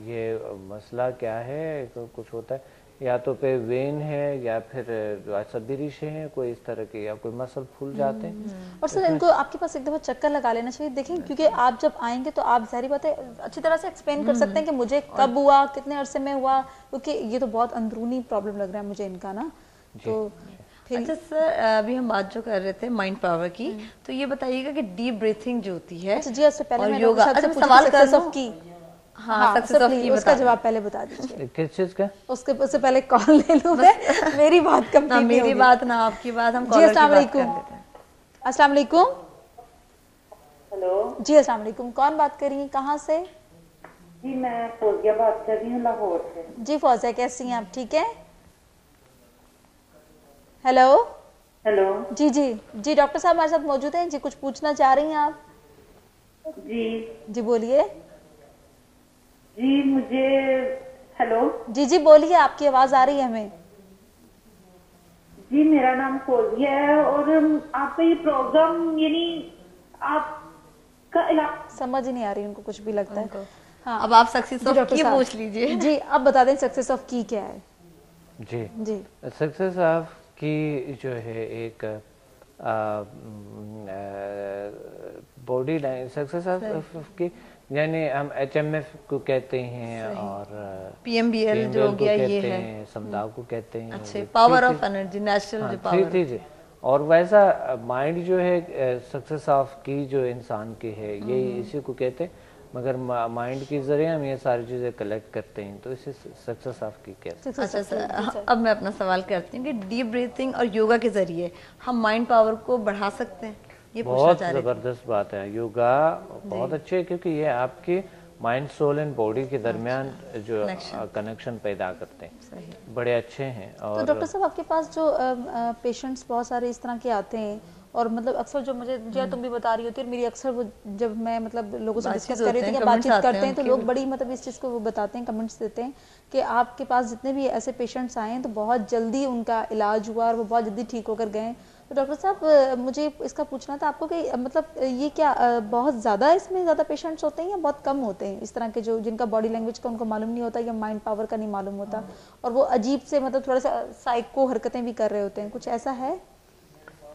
ये मसला क्या है, कुछ होता है या तो पे वेन है, या फिर असबी रिशे हैं कोई इस तरह के, या कोई मसल फूल जाते हैं। और सर इनको आपके पास एक दफ़ा चक्कर लगा लेना चाहिए, देखें, क्योंकि आप जब आएंगे तो आप जाहिर बात है अच्छी तरह से एक्सप्लेन कर सकते हैं कि मुझे कब हुआ, कितने अरसे में हुआ, क्योंकि ये तो बहुत अंदरूनी प्रॉब्लम लग रहा है मुझे इनका ना। तो अच्छा सर, अभी हम बात जो कर रहे थे माइंड पावर की, तो ये बताइएगा कि डीप ब्रीथिंग जो होती है, अच्छा जी, उससे पहले मैं योगा, सवाल कर सकूं की, हाँ सक्सेस ऑफ की, उसका जवाब पहले बता दीजिए। किस चीज का? उससे पहले कॉल ले लूं मैं, मेरी बात कंप्लीट नहीं होगी। मेरी बात ना आपकी बात, हम जी अस्सलाम वालेकुम। अस्सलाम वालेकुम। हेलो जी अस्सलाम वालेकुम, कौन बात कर रही हैं, कहाँ से? जी मैं फौजिया बात कर रही हूँ, लाहौर से। जी फौजिया, कैसी हैं आप, ठीक है? हेलो हेलो जी जी जी, डॉक्टर साहब हमारे साथ मौजूद हैं जी, कुछ पूछना चाह रही हैं आप? जी जी बोलिए। जी मुझे हेलो जी जी बोलिए, आपकी आवाज आ रही है हमें। जी, मेरा नाम फौजिया है और आपका ये प्रोग्राम यानी आपका इलाज समझ ही नहीं आ रही उनको कुछ भी लगता है। हाँ अब आप सक्सेस जी ऑफ डॉक्टर की साहब पूछ लीजिए। जी, अब बता दें सक्सेस ऑफ की क्या है। जी जी सक्सेस ऑफ की जो है एक बॉडी लाइन सक्सेस ऑफ की, यानी हम HMF को कहते हैं और PMBL जो हो को गया ये कहते है। हैं, समदाव को कहते हैं। अच्छे ये power three of energy, natural जो थ्री पावर। चीजें। और वैसा माइंड जो है सक्सेस ऑफ की जो इंसान की है ये इसी को कहते हैं, मगर माइंड के जरिए हम ये सारी चीजें कलेक्ट करते हैं, तो इसे सक्सेस ऑफ की कहते हैं। अच्छा सर, अब मैं अपना सवाल करती हूँ कि डीप ब्रीथिंग और योगा के जरिए हम माइंड पावर को बढ़ा सकते हैं, ये पूछना बहुत चाह रहे थे। जबरदस्त बात है। योगा बहुत अच्छे है क्योंकि ये आपके माइंड, सोल एंड बॉडी के दरमियान जो कनेक्शन पैदा करते हैं, बड़े अच्छे हैं। तो और डॉक्टर साहब आपके पास जो पेशेंट्स बहुत सारे इस तरह के आते हैं, और मतलब अक्सर जो मुझे तुम भी बता रही होती है, मेरी अक्सर वो जब मैं मतलब लोगों से डिस्कस कर रही होती है, बातचीत करते हैं, तो लोग बड़ी मतलब इस चीज़ को वो बताते हैं, कमेंट्स देते हैं कि आपके पास जितने भी ऐसे पेशेंट्स आए हैं तो बहुत जल्दी उनका इलाज हुआ और वो बहुत जल्दी ठीक होकर गए। तो डॉक्टर साहब मुझे इसका पूछना था आपको कि मतलब ये क्या बहुत ज़्यादा इसमें ज़्यादा पेशेंट्स होते हैं या बहुत कम होते हैं इस तरह के जो जिनका बॉडी लैंग्वेज का उनको मालूम नहीं होता या माइंड पावर का नहीं मालूम होता, और वो अजीब से मतलब थोड़ा सा साइको हरकतें भी कर रहे होते हैं, कुछ ऐसा है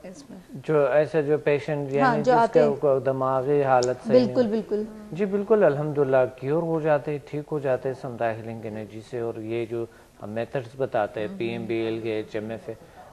इसमें? जो ऐसे जो पेशेंट यानी हाँ, जो आते जिसका दिमागी हालत सही बिल्कुल नहीं, बिल्कुल जी बिल्कुल अल्हम्दुलिल्लाह क्योर हो जाते हैं, ठीक हो जाते हैं समदाय हीलिंग एनर्जी से। और ये जो हम मेथड्स बताते हैं PMBL के HMF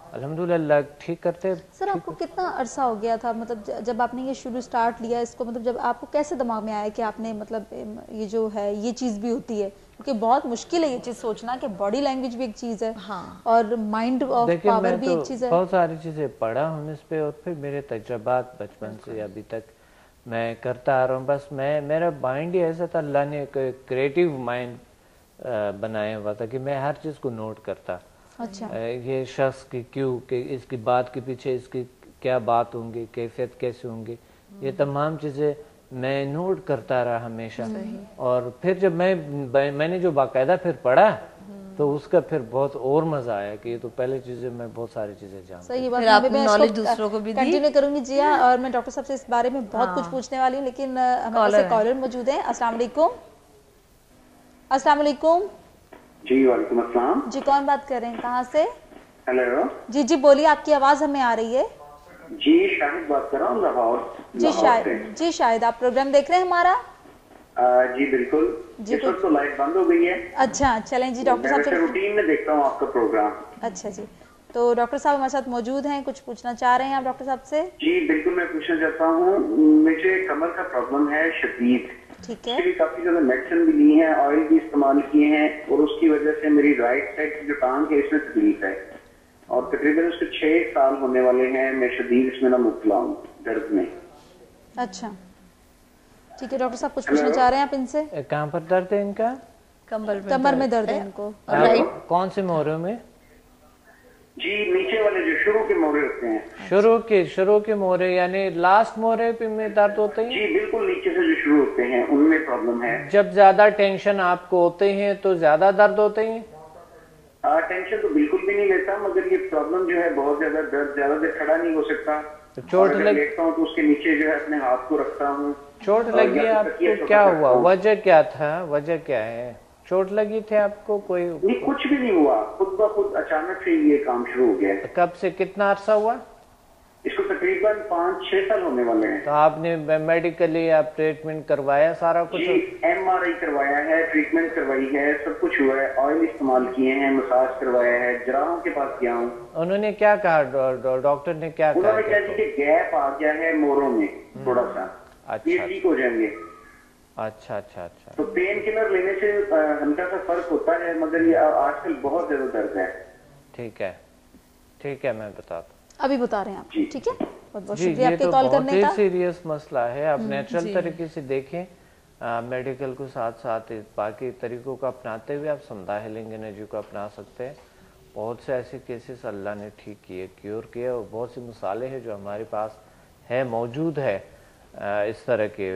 अल्हम्दुलिल्लाह ठीक करते हैं। सर आपको कितना अरसा हो गया था, मतलब जब आपने ये शुरू स्टार्ट लिया इसको, मतलब जब आपको कैसे दिमाग में आया कि आपने मतलब ये जो है ये चीज़ भी होती है, क्योंकि बहुत मुश्किल है ये चीज़ सोचना कि बॉडी लैंग्वेज भी एक चीज़ है। हाँ। और माइंड ऑफ पावर भी एक चीज़ है। बहुत सारी चीज़ें पढ़ा हूँ इस पे, और फिर मेरे तजुर्बात बचपन से अभी तक मैं करता आ रहा हूँ। बस मेरा माइंड ही ऐसा था, अल्लाह ने एक क्रिएटिव माइंड बनाया हुआ था कि मैं हर चीज़ को नोट करता। अच्छा। ये शख्स की क्यों, कि इसकी बात के पीछे इसकी क्या बात होंगी, कैफियत कैसे होंगी, ये तमाम चीज़ें मैं नोट करता रहा हमेशा। और फिर जब मैंने जो बाकायदा फिर पढ़ा तो उसका फिर बहुत और मजा आया कि ये तो पहले चीजें मैं बहुत सारी चीजें जानता। सही बात, फिर आपने नॉलेज दूसरों को भी दी। कंटिन्यू करूंगी जी हाँ, और मैं डॉक्टर साहब से इस बारे में बहुत कुछ पूछने वाली हूँ, लेकिन हमारे पास कॉलर मौजूद है। अस्सलाम वालेकुम। अस्सलाम वालेकुम। जी वालेकुम अस्सलाम। जी कौन बात कर रहे हैं, कहाँ से? हेलो जी जी बोलिए, आपकी आवाज हमें आ रही है। जी शाहिद बात कर रहा हूँ लाहौर। जी शायद आप प्रोग्राम देख रहे हैं हमारा? जी बिल्कुल। इस वक्त तो लाइट बंद हो गई है। अच्छा चलें जी डॉक्टर साहब से रूटीन में देखता हूँ आपका प्रोग्राम। अच्छा जी, तो डॉक्टर साहब हमारे साथ मौजूद हैं, कुछ पूछना चाह रहे हैं आप डॉक्टर साहब से? जी बिल्कुल, मैं पूछना चाहता हूँ, मुझे कमर का प्रॉब्लम है शदीद। ठीक है। काफी ज्यादा मेडिसिन भी ली है, ऑयल भी इस्तेमाल किए हैं, और उसकी वजह से मेरी राइट साइड की जो टांग है इसमें तकलीफ है, और तकरीबन उसके 6 साल होने वाले हैं। मैं शदीद इसमें ना मुब्तला हूँ दर्द में। अच्छा ठीक है डॉक्टर साहब, कुछ पूछना चाह रहे हैं आप इनसे? कहाँ पर दर्द है इनका? कमर में दर्द है इनको। कौन से मोहरे में? जी नीचे वाले जो शुरू के मोहरे होते हैं। शुरू के मोहरे यानी लास्ट मोहरे पे में दर्द होते हैं? जी बिल्कुल, नीचे से जो शुरू होते हैं उनमें प्रॉब्लम है। जब ज्यादा टेंशन आपको होते हैं तो ज्यादा दर्द होते हैं? टेंशन तो बिल्कुल भी नहीं लेता, मगर ये प्रॉब्लम जो है बहुत ज्यादा दर्द, ज्यादा देर खड़ा नहीं हो सकता। चोट लेटता हूँ तो उसके नीचे जो है अपने हाथ को रखता हूँ। चोट लगी है आपको? क्या हुआ, वजह क्या था, वजह क्या है? चोट लगी थी आपको? कोई नहीं, कुछ भी नहीं हुआ, खुद ब खुद अचानक से ये काम शुरू हो गया। कब से, कितना अरसा हुआ इसको? तकरीबन 5-6 साल होने वाले हैं। तो आपने मेडिकली आप ट्रीटमेंट करवाया सारा कुछ? MRI करवाया है, ट्रीटमेंट करवाई है, सब कुछ हुआ है, ऑयल इस्तेमाल किए हैं, मसाज करवाया है, जराहों के पास गया हूँ। उन्होंने क्या कहा, डॉक्टर ने क्या कहा? उन्होंने कहा कि गैप आ गया है मोरों में थोड़ा सा, ये ठीक हो जाएंगे। अच्छा अच्छा अच्छा। तो पेन किलर लेने से हल्का सा फर्क होता है, मगर ये आजकल बहुत ज्यादा दर्द है। ठीक है ठीक है, मैं बताता अभी बता रहे हैं आप, ठीक है? बहुत बहुत जी, शुक्रिया आपके कॉल करने का। बहुत ही सीरियस मसला है, आप नेचुरल तरीके से देखें, मेडिकल को साथ साथ बाकी तरीकों को अपनाते हुए आप समदाय हीलिंग एनर्जी को अपना सकते हैं। बहुत से ऐसे केसेस अल्लाह ने ठीक किए, क्योर किए, और बहुत सी मिसालें हैं जो हमारे पास है, मौजूद है इस तरह के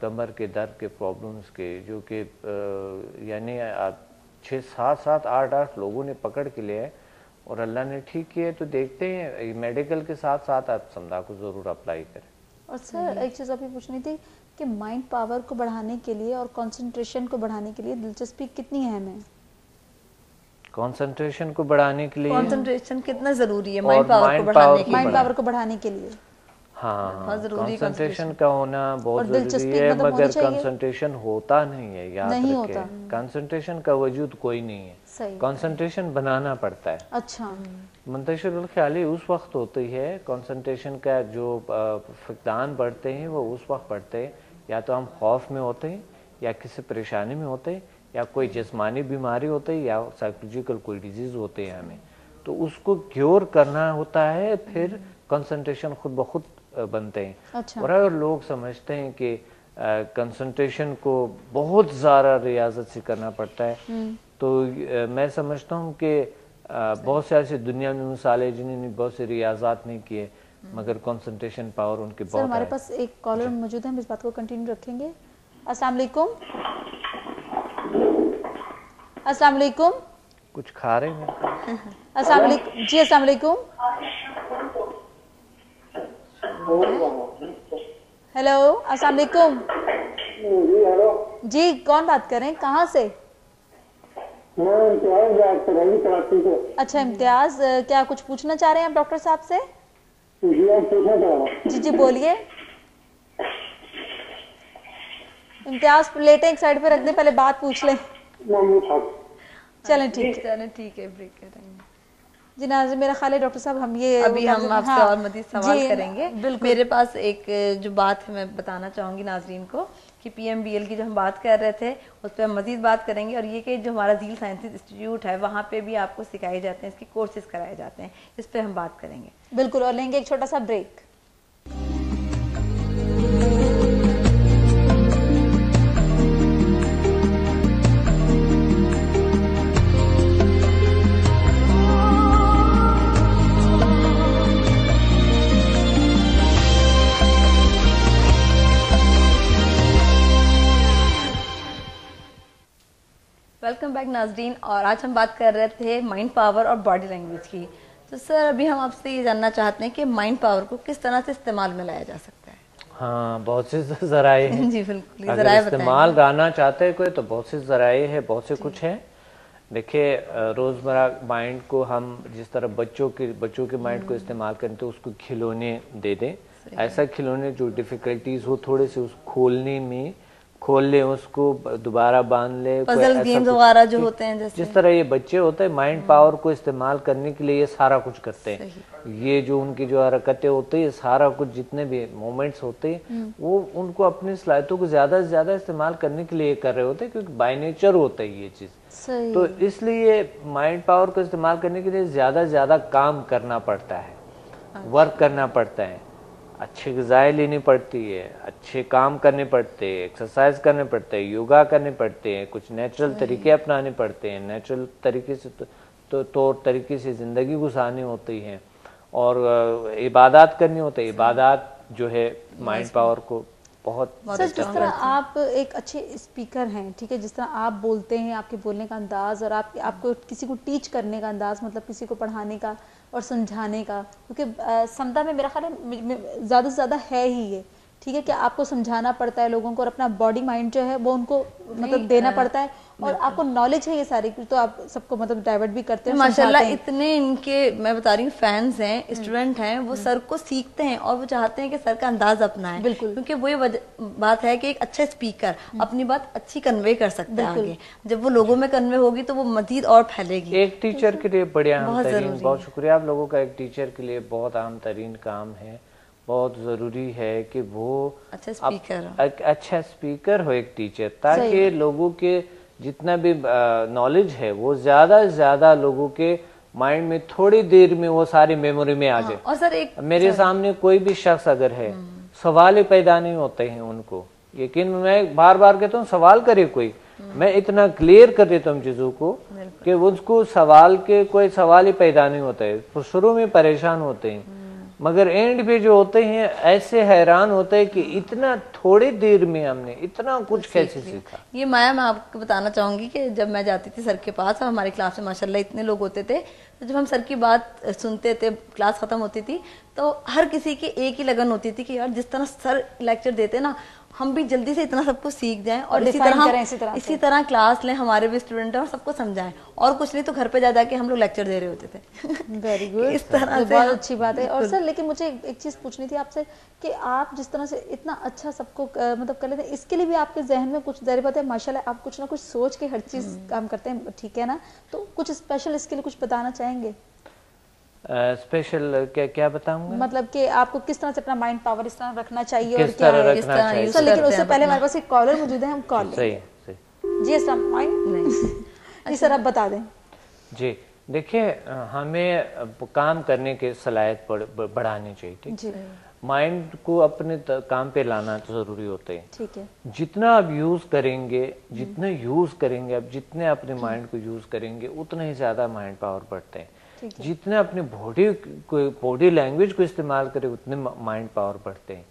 कमर के दर्द के प्रॉब्लम्स के, जो कि यानी आप 6, 7, 7, 8, 8 लोगों ने पकड़ के लिया है और अल्लाह ने ठीक किया है। तो देखते हैं, मेडिकल के साथ साथ आप समदा को ज़रूर अप्लाई करें। और सर एक चीज़ अभी पूछनी थी कि माइंड पावर को बढ़ाने के लिए और कंसंट्रेशन को बढ़ाने के लिए दिलचस्पी कितनी अहम है? कंसंट्रेशन को बढ़ाने के लिए कंसंट्रेशन कितना जरूरी है और माइंड पावर को बढ़ाने के लिए? हाँ, कंसंट्रेशन का होना बहुत जरूरी है, मगर कंसंट्रेशन होता नहीं है, याद रखें। कंसंट्रेशन का वजूद कोई नहीं है, कंसंट्रेशन बनाना पड़ता है। अच्छा, मुंतशिरुल ख्याली उस वक्त होती है, कंसंट्रेशन का जो फकदान बढ़ते हैं वो उस वक्त बढ़ते हैं या तो हम खौफ में होते हैं, या किसी परेशानी में होते हैं, या कोई जिस्मानी बीमारी होती है, या साइकोलॉजिकल कोई डिजीज होते हैं हमें, तो उसको क्योर करना होता है, फिर कंसंट्रेशन खुद ब खुद बनते हैं। अच्छा। और लोग समझते हैं कि कंसंट्रेशन को बहुत ज़्यादा रियाजत से करना पड़ता है, तो मैं समझता हूँ कि बहुत से ऐसी दुनिया में मिसालें जिन्होंने बहुत से रियाजात नहीं किए मगर कंसंट्रेशन पावर उनके बहुत है। हमारे पास एक कॉलर मौजूद है, हम इस बात को कंटिन्यू रखेंगे। अस्सलाम वालेकुम। अस्सलाम वालेकुम। कुछ खा रहे हैं? अस्सलाम वालेकुम जी। अस्सलाम वालेकुम। हेलो, अस्सलाम वालेकुम। जी हेलो जी, कौन बात कर रहे हैं, कहाँ से? मैं इम्तियाज बात कर रही हूँ कराची से। अच्छा इम्तियाज, क्या कुछ पूछना चाह रहे हैं आप डॉक्टर साहब से? पूछना चाह रहा हूँ। जी जी बोलिए। इम्तियाज लेटे एक साइड पे रख दे, पहले बात पूछ लें। चलें ठीक है, ब्रेक करेंगे। जी नाज़रीन, मेरा ख्याल है डॉक्टर साहब हम ये अभी हम आपसे और मज़ीद सवाल करेंगे। बिल्कुल। मेरे पास एक जो बात है मैं बताना चाहूँगी नाजरीन को कि PMBL की जो हम बात कर रहे थे उस पर हम मज़ीद बात करेंगे, और ये कि जो हमारा झील साइंसेज इंस्टीट्यूट है वहाँ पे भी आपको सिखाए जाते हैं, इसके कोर्सेज कराए जाते हैं, इस पर हम बात करेंगे। बिल्कुल, और लेंगे एक छोटा सा ब्रेक। वेलकम बैक नाजरीन, और आज हम बात कर रहे थे माइंड पावर और बॉडी लैंग्वेज की। तो सर अभी हम आपसे ये जानना चाहते हैं कि माइंड पावर को किस तरह से इस्तेमाल में लाया जा सकता है? हाँ, बहुत से जराए हैं। जी बिल्कुल, अगर इस्तेमाल लाना चाहते हैं कोई तो बहुत से जराए हैं, बहुत से कुछ है। देखिए, रोज़मर्रा माइंड को हम जिस तरह बच्चों के माइंड को इस्तेमाल करें तो उसको खिलौने दे दें, ऐसा खिलौने जो डिफिकल्टीज हो थोड़े से उस खोलने में, खोल ले उसको दोबारा बांध ले, पजल गेम्स वगैरह जो होते हैं, जैसे जिस तरह ये बच्चे होते हैं माइंड पावर को इस्तेमाल करने के लिए ये सारा कुछ करते हैं। ये जो उनकी जो हरकतें होती है, सारा कुछ जितने भी मोमेंट्स होते हैं वो उनको अपनी सलाहियतों को ज्यादा से ज्यादा इस्तेमाल करने के लिए कर रहे होते हैं, क्योंकि बाय नेचर होता है ये चीज। तो इसलिए माइंड पावर को इस्तेमाल करने के लिए ज्यादा से ज्यादा काम करना पड़ता है, वर्क करना पड़ता है, अच्छी ग़िज़ाएं लेनी पड़ती है, अच्छे काम करने पड़ते हैं, एक्सरसाइज करने पड़ते हैं, योगा करने पड़ते हैं, कुछ नेचुरल तरीके अपनाने पड़ते हैं, नेचुरल तरीके से तो तौर तरीके से ज़िंदगी गुजारनी होती है, और इबादत करनी होती है। इबादत जो है माइंड पावर को बहुत सर, जिस तरह आप एक अच्छे स्पीकर हैं, ठीक है, जिस तरह आप बोलते हैं, आपके बोलने का अंदाज और आपको किसी को टीच करने का अंदाज, मतलब किसी को पढ़ाने का और समझाने का, क्योंकि समता में मेरा ख्याल है ज़्यादा से ज़्यादा है ही ये, ठीक है, कि आपको समझाना पड़ता है लोगों को और अपना बॉडी माइंड जो है वो उनको मतलब देना पड़ता है, और आपको नॉलेज है ये सारी, तो आप सबको मतलब डाइवर्ट भी करते हैं माशाल्लाह। इतने इनके मैं बता रही हूँ फैंस हैं, स्टूडेंट हैं, वो सर को सीखते हैं और वो चाहते हैं कि सर का अंदाज अपनाएं। बिल्कुल, क्योंकि वही बात है कि एक अच्छा स्पीकर अपनी बात अच्छी कन्वे कर सकता है आगे, जब वो लोगों में कन्वे होगी तो वो मजीद और फैलेगी। एक टीचर के लिए बढ़िया बहुत शुक्रिया आप लोगों का। एक टीचर के लिए बहुत अहम तरीन काम है, बहुत ज़रूरी है कि वो अच्छा स्पीकर हो एक टीचर, ताकि लोगों के जितना भी नॉलेज है वो ज़्यादा से ज़्यादा लोगों के माइंड में थोड़ी देर में वो सारी मेमोरी में आ जाए। और सर एक मेरे सामने कोई भी शख्स अगर है, सवाल ही पैदा नहीं होते हैं उनको, यकीन मैं बार बार कहता हूँ सवाल करे कोई, मैं इतना क्लियर कर देता हूँ चीज़ों को कि उसको सवाल के कोई सवाल ही पैदा नहीं होता है। शुरू में परेशान होते हैं, मगर एंड पे जो होते हैं ऐसे हैरान होते हैं कि इतना थोड़ी देर में हमने इतना कुछ कैसे सीखा। ये माया, मैं आपको बताना चाहूंगी कि जब मैं जाती थी सर के पास, और हमारी क्लास में माशाल्लाह इतने लोग होते थे, तो जब हम सर की बात सुनते थे, क्लास खत्म होती थी, तो हर किसी की एक ही लगन होती थी कि यार जिस तरह सर लेक्चर देते ना, हम भी जल्दी से इतना सब कुछ सीख जाएं और इसी तरह क्लास लें, हमारे भी स्टूडेंट हैं और सबको समझाएं, और कुछ नहीं तो घर पे जा के हम लोग लेक्चर दे रहे होते थे। वेरी गुड, इस तरह से बहुत अच्छी बात है। और सर लेकिन मुझे एक चीज पूछनी थी आपसे कि आप जिस तरह से इतना अच्छा सबको मतलब कर लेते हैं, इसके लिए भी आपके जहन में कुछ ज़ाहिर बात है माशाल्लाह आप कुछ ना कुछ सोच के हर चीज काम करते हैं, ठीक है ना? तो कुछ स्पेशल इसके लिए कुछ बताना चाहेंगे? स्पेशल क्या बताऊंगा, मतलब कि आपको किस तरह से अपना माइंड पावर इस तरह रखना चाहिए किस और क्या तरह है रखना चाहिए। सर, लेकिन उससे पहले हमारे पास एक कॉलर मौजूद है, हम कॉल सही लेंगे। सही जी अस्सलाम वालेकुम। जी सर आप बता दें। जी देखिए, हमें काम करने के सलाहियत बढ़ानी चाहिए, ठीक जी माइंड को अपने काम पे लाना तो जरूरी होता है। ठीक है, जितना आप यूज करेंगे, जितना यूज करेंगे आप, जितने अपने माइंड को यूज करेंगे उतना ही ज्यादा माइंड पावर बढ़ते हैं। जितने अपने बॉडी लैंग्वेज को इस्तेमाल करें उतने माइंड पावर बढ़ते हैं।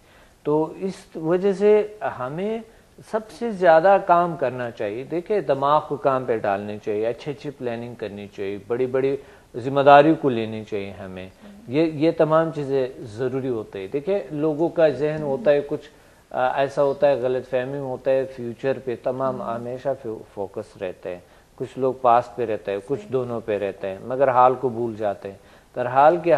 तो इस वजह से हमें सबसे ज्यादा काम करना चाहिए। देखिए, दिमाग को काम पे डालनी चाहिए, अच्छी अच्छी प्लानिंग करनी चाहिए, बड़ी बड़ी जिम्मेदारी को लेनी चाहिए हमें। ये तमाम चीजें जरूरी होते हैं। देखिए, लोगों का जहन होता है कुछ ऐसा होता है, गलत फहमी होता है, फ्यूचर पे तमाम हमेशा फोकस रहते हैं। कुछ लोग पास्ट पे रहते हैं, कुछ दोनों पे रहते हैं, मगर हाल को भूल जाते हैं। तरहाल के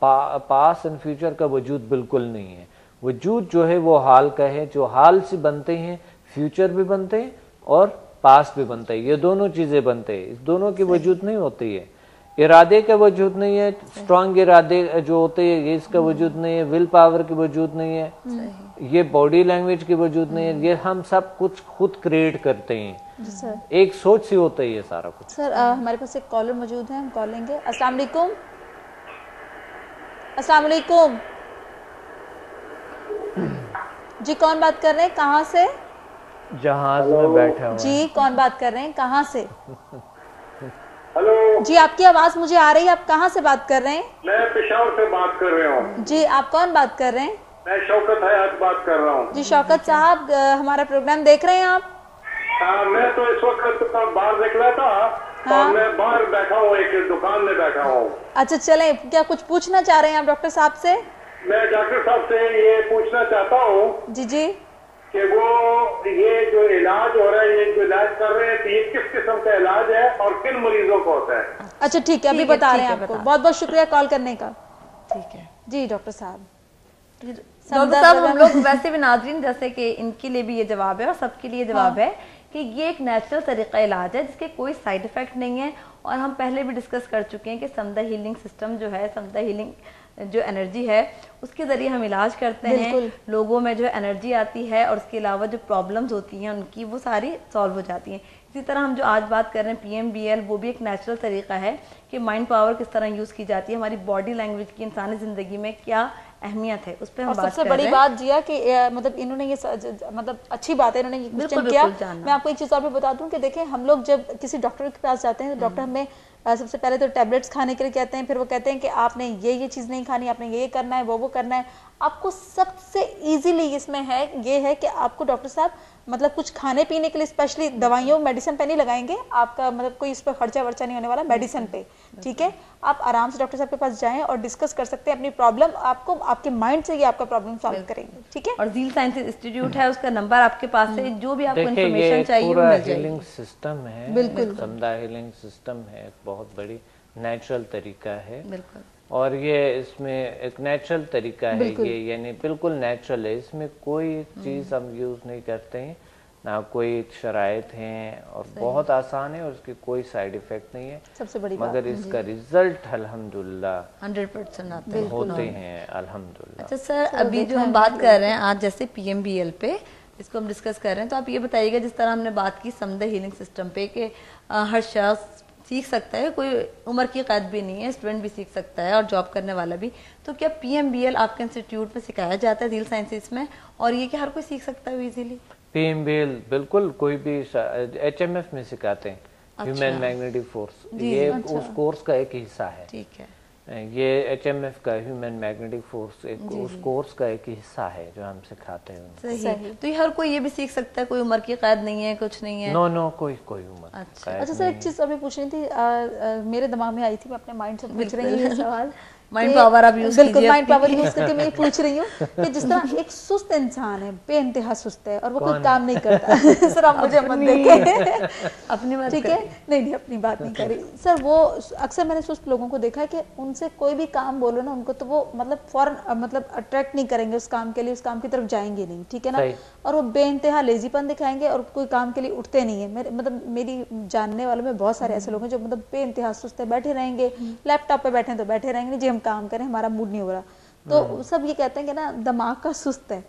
पास्ट एंड फ्यूचर का वजूद बिल्कुल नहीं है। वजूद जो है वो हाल का है। जो हाल से बनते हैं, फ्यूचर भी बनते हैं और पास्ट भी बनता है। ये दोनों चीजें बनते हैं, इस दोनों की वजूद नहीं होती है। इरादे का वजूद नहीं है, स्ट्रांग इरादे जो होते हैं ये इसका वजूद नहीं है, विल पावर की वजूद नहीं है, ये बॉडी लैंग्वेज की वजूद नहीं है। ये हम सब कुछ खुद क्रिएट करते हैं। सर एक सोच से होता है ये सारा कुछ। सर हमारे पास एक कॉलर मौजूद है, हम कॉल लेंगे। अस्सलाम वालेकुम। अस्सलाम वालेकुम जी, कौन बात कर रहे हैं, कहाँ से? जहाज में बैठा हुआ जी, कौन बात कर रहे हैं, कहाँ से? हेलो जी आपकी आवाज मुझे आ रही है, आप कहाँ से बात कर रहे हैं? मैं पेशावर से बात कर रहा हूँ। जी आप कौन बात कर रहे हैं? मैं शौकत हयात बात कर रहा हूँ। जी शौकत साहब, हमारा प्रोग्राम देख रहे हैं आप? मैं तो इस वक्त बाहर देख रहा था और मैं बाहर बैठा हूँ, एक दुकान में बैठा हूँ। अच्छा चलें, क्या कुछ पूछना चाह रहे हैं आप डॉक्टर साहब से? मैं डॉक्टर साहब से ये पूछना चाहता हूँ जी जी कि वो ये जो इलाज हो रहा है, ये जो इलाज कर रहे हैं, तो ये किस किस्म का इलाज है और किन मरीजों को होता है? अच्छा ठीक है, अभी बता रहे हैं आपको। बहुत बहुत शुक्रिया कॉल करने का। ठीक है जी डॉक्टर साहब। डॉक्टर साहब, हम लोग वैसे भी नाज़रीन, जैसे कि इनके लिए भी ये जवाब है और सबके लिए जवाब है कि ये एक नेचुरल तरीका इलाज है जिसके कोई साइड इफेक्ट नहीं है। और हम पहले भी डिस्कस कर चुके हैं कि समदा हीलिंग सिस्टम जो है, समदा हीलिंग जो एनर्जी है उसके ज़रिए हम इलाज करते हैं। लोगों में जो एनर्जी आती है और उसके अलावा जो प्रॉब्लम्स होती हैं उनकी, वो सारी सॉल्व हो जाती हैं। इसी तरह हम जो आज बात कर रहे हैं PMBL, वो भी एक नेचुरल तरीका है कि माइंड पावर किस तरह यूज़ की जाती है, हमारी बॉडी लैंग्वेज की इंसानी ज़िंदगी में क्या अहमियत है, उस पर हम बात कर रहे हैं। सबसे बड़ी बात जिया कि मतलब इन्होंने ये मतलब अच्छी बात है, इन्होंने ये क्वेश्चन किया। मैं आपको एक चीज़ और भी बता दूं कि देखिए, हम लोग जब किसी डॉक्टर के पास जाते हैं तो डॉक्टर हमें सबसे पहले तो टैबलेट्स खाने के लिए कहते हैं, फिर वो कहते हैं कि आपने ये चीज़ नहीं खानी, आपने ये करना है, वो करना है। आपको सबसे इजीली इसमें है ये है कि आपको डॉक्टर साहब मतलब कुछ खाने पीने के लिए स्पेशली दवाइयों मेडिसिन पे नहीं लगाएंगे आपका, मतलब कोई इस पर खर्चा वर्चा नहीं होने वाला मेडिसिन पे, ठीक है? आप आराम से डॉक्टर साहब के पास जाएं और डिस्कस कर सकते हैं अपनी प्रॉब्लम। आपको आपके माइंड से ही आपका प्रॉब्लम सॉल्व करेंगे, ठीक है? और झील साइंसेज इंस्टीट्यूट है, उसका नंबर आपके पास है, जो भी आपको देखिए, इन्फॉर्मेशन चाहिए वो मिल जाएगी। हीलिंग सिस्टम है, बिल्कुल समदा हीलिंग सिस्टम है, एक बहुत बड़ी नेचुरल तरीका है। बिल्कुल। और ये इसमें एक नेचुरल तरीका है, ये यानी बिल्कुल नेचुरल है। इसमें कोई चीज़ हम यूज़ नहीं करते हैं, ना कोई शराइत हैं, और बहुत आसान है और उसकी कोई साइड इफेक्ट नहीं है। सबसे बड़ी मगर इसका रिजल्ट अल्हम्दुलिल्लाह 100% आता है, होते हैं अल्हम्दुलिल्लाह। अच्छा सर, अभी जो हम बात कर रहे हैं आज जैसे PMBL पे इसको हम डिस्कस कर रहे हैं, तो आप ये बताइएगा जिस तरह हमने बात की समदा हीलिंग सिस्टम पे कि हर शख्स सीख सकता है, कोई उम्र की कैद भी नहीं है, स्टूडेंट भी सीख सकता है और जॉब करने वाला भी। तो क्या PMBL आपके इंस्टीट्यूट में सिखाया जाता है झील साइंसेज में, और ये कि हर कोई सीख सकता है इजीली? PMBL बिल्कुल कोई भी HMF में सिखाते हैं, ह्यूमन मैग्नेटिक फोर्स, ये उस कोर्स का एक हिस्सा है। ठीक है। ये HMF का ह्यूमन मैग्नेटिक फोर्स उस कोर्स का एक हिस्सा है जो हम सिखाते हैं। सही। तो ये हर कोई ये भी सीख सकता है, कोई उम्र की कैद नहीं है, कुछ नहीं है? नो कोई उम्र। अच्छा सर, एक चीज अभी पूछनी थी, मेरे दिमाग में आई थी, मैं अपने माइंड से पूछ रही हूँ ये सवाल। माइंड पावर आप यूज कीजिए। बिल्कुल, माइंड पावर यूज करके मैं ये पूछ रही हूँ कि जिस तरह एक सुस्त इंसान है, बेइंतहा सुस्त है और वो कोई काम नहीं करता सर आप मुझे मत देखें अपनी बात ठीक है, नहीं अपनी बात नहीं करी सर। वो अक्सर मैंने सुस्त लोगों को देखा है कि उनसे कोई भी काम बोलो ना उनको, तो वो मतलब फौरन मतलब अट्रैक्ट नहीं करेंगे उस काम के लिए, उस काम की तरफ जाएंगे नहीं, ठीक है ना, और वो बेइंतहा लेजीपन दिखाएंगे और कोई काम के लिए उठते नहीं है। मेरी जानने वालों में बहुत सारे ऐसे लोग हैं जो मतलब बेइंतहा सुस्त है, बैठे रहेंगे, लैपटॉप पे बैठे तो बैठे रहेंगे, जी हम काम करें, हमारा मूड नहीं हो रहा। तो सब ये कहते हैं कि ना दिमाग का सुस्त है,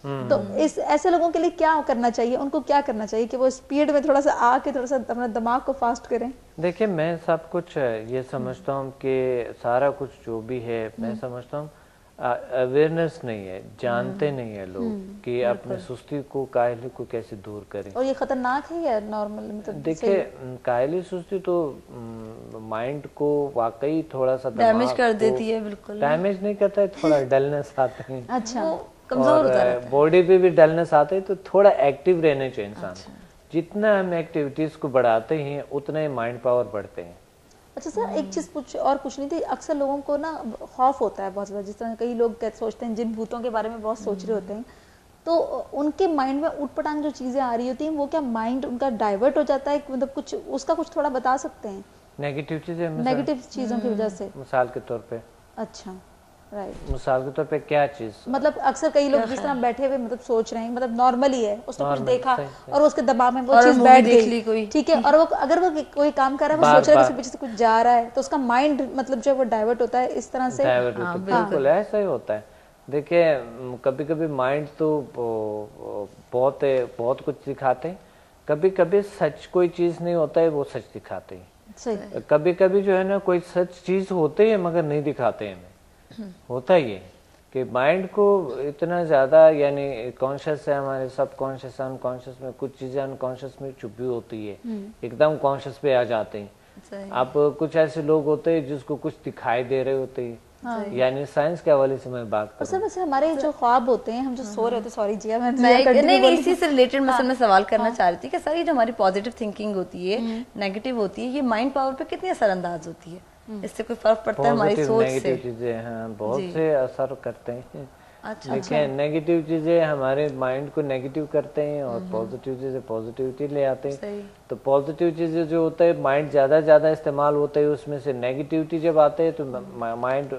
तो इस ऐसे लोगों के लिए क्या करना चाहिए, उनको क्या करना चाहिए कि वो स्पीड में थोड़ा सा आके थोड़ा सा अपना दिमाग को फास्ट करें? देखिए मैं सब कुछ ये समझता हूँ कि सारा कुछ जो भी है, मैं समझता हूँ अवेयरनेस नहीं है, जानते नहीं है लोग कि अपने सुस्ती को, काहली को कैसे दूर करें। और ये खतरनाक है या नॉर्मल? मतलब देखिए काहली सुस्ती तो माइंड को वाकई थोड़ा सा डैमेज कर देती है। बिल्कुल डैमेज नहीं करता है, थोड़ा डलनेस आता है। अच्छा, कमजोर होता है, बॉडी पे भी डलनेस आता है, तो थोड़ा एक्टिव रहने चाहिए इंसान। जितना हम एक्टिविटीज को बढ़ाते हैं उतना ही माइंड पावर बढ़ते हैं। अच्छा सर, एक चीज पूछनी थी, अक्सर लोगों को ना खौफ होता है बहुत ज्यादा, जिस तरह कई लोग सोचते हैं, जिन भूतों के बारे में बहुत सोच रहे होते हैं, तो उनके माइंड में उठपटांग जो चीजें आ रही होती हैं, वो क्या माइंड उनका डाइवर्ट हो जाता है? मतलब कुछ उसका कुछ थोड़ा बता सकते हैं? नेगेटिव चीजें, नेगेटिव चीजों की वजह से, मिसाल के तौर पे। अच्छा राइट, मिसाल के तौर पे क्या चीज? मतलब अक्सर कई लोग जिस तरह बैठे हुए मतलब सोच रहे हैं, मतलब नॉर्मली है, उसने कुछ देखा और उसके दबाव में वो चीज बैठ गई, ठीक है, और वो अगर वो कोई काम कर रहा है, वो सोच रहा है कि पीछे से कुछ जा रहा है, तो उसका माइंड मतलब जो वो डाइवर्ट होता है इस तरह से। बिल्कुल ऐसा ही होता है। देखिए कभी कभी माइंड तो बहुत कुछ दिखाते हैं, कभी कभी सच कोई चीज नहीं होता है, वो सच दिखाते हैं। कभी कभी जो है ना कोई सच चीज होते है मगर नहीं दिखाते हैं। होता ही है कि माइंड को इतना ज्यादा यानी कॉन्शियस है, हमारे सब कॉन्शियस अनकॉन्शियस में कुछ चीजें अनकॉन्शियस में छुपी होती है, एकदम कॉन्शियस पे आ जाते हैं। आप कुछ ऐसे लोग होते हैं जिसको कुछ दिखाई दे रहे होते हैं, यानी साइंस के हवाले से मैं बात करूं। वैसे हमारे जो ख्वाब होते हैं, हम जो सो रहे होते हैं, सॉरी जी मैं इसी से रिलेटेड मैं सवाल करना चाह रही थी कि सर ये जो हमारी पॉजिटिव थिंकिंग होती है, नेगेटिव होती है, ये माइंड पावर पे कितनी असरअंदाज होती है? इससे कोई फर्क पड़ता है हमारी सोच से? चीजें हाँ बहुत से असर करते हैं। देखिए नेगेटिव चीजें हमारे माइंड को नेगेटिव करते हैं और पॉजिटिव चीजें पॉजिटिविटी ले आते हैं। तो पॉजिटिव चीजें जो होता है माइंड ज्यादा इस्तेमाल होता है, उसमें से नेगेटिविटी जब आते हैं तो माइंड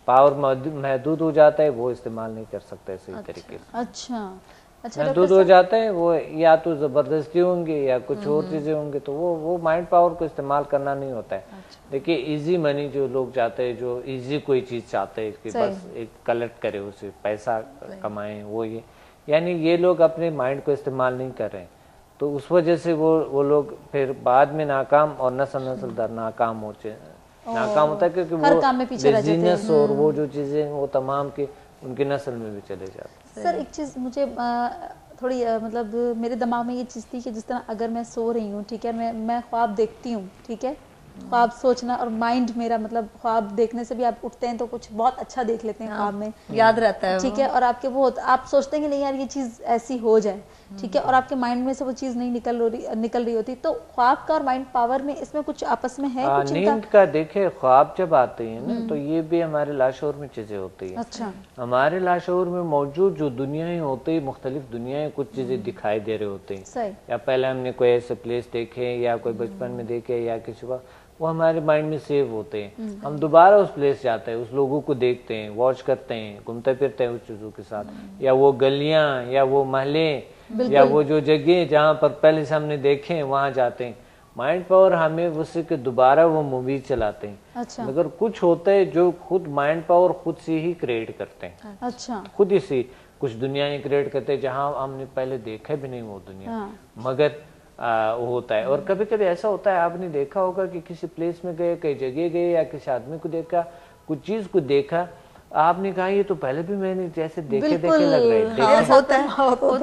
पावर महदूद हो जाता है, वो इस्तेमाल नहीं कर सकता है सही तरीके से। अच्छा, महदूद हो जाता है, वो या तो जबरदस्ती होंगे या कुछ और चीजें होंगे, तो वो माइंड पावर को इस्तेमाल करना नहीं होता है। देखिए इजी मनी जो लोग चाहते हैं, जो इजी कोई चीज चाहते हैं कि बस एक कलेक्ट करे, उसे पैसा कमाएं, वो ये यानी ये लोग अपने माइंड को इस्तेमाल नहीं कर रहे हैं, तो उस वजह से वो लोग फिर बाद में नाकाम और नस्ल दर नाकाम होते है, क्योंकि वो बिजनेस और वो जो चीजें वो तमाम के उनकी नस्ल में भी चले जाते हैं। सर एक चीज मुझे थोड़ी मतलब मेरे दिमाग में ये चीज थी कि जिस तरह अगर मैं सो रही हूँ, ठीक है, मैं ख्वाब देखती हूँ, ठीक है, ख्वाब सोचना और माइंड मेरा मतलब ख्वाब देखने से भी आप उठते हैं तो कुछ बहुत अच्छा देख लेते हैं, ख्वाब में याद रहता है, ठीक है, और आपके वो आप सोचते हैं कि नहीं यार ये चीज ऐसी हो जाए, ठीक है, और आपके माइंड में से वो चीज नहीं निकल रही होती, तो ख्वाब का और माइंड पावर में इसमें कुछ आपस में है कुछ नींद का? देखिए ख्वाब जब आते हैं ना तो ये भी हमारे लाशऊर में चीजें होती है। अच्छा, हमारे लाशऊर में मौजूद जो दुनियाएं होती है, मुख्तलिफ दुनियाएं, कुछ चीजें दिखाई दे रहे होते हैं, या पहले हमने कोई ऐसे प्लेस देखे या कोई बचपन में देखे या किसी का, वो हमारे माइंड में सेव होते हैं। हम दोबारा उस प्लेस जाते हैं, उस लोगों को देखते हैं, वॉच करते हैं, घूमते फिरते हैं उस चीजों के साथ, या वो गलियां या वो महले या वो जो जगह जहाँ पर पहले से हमने देखे हैं वहां जाते हैं। माइंड पावर हमें उससे के दोबारा वो मूवी चलाते हैं। अच्छा, मगर कुछ होता है जो खुद माइंड पावर खुद से ही क्रिएट करते हैं। अच्छा, खुद ही से कुछ दुनियाएं क्रिएट करते हैं जहाँ हमने पहले देखा भी नहीं वो दुनिया, मगर होता है। और कभी कभी ऐसा होता है, आपने देखा होगा कि किसी प्लेस में गए, कई जगह गए या किसी आदमी को देखा, कुछ चीज को देखा, आपने कहा ये तो पहले भी मैंने जैसे देखे लग रहे हाँ, होता है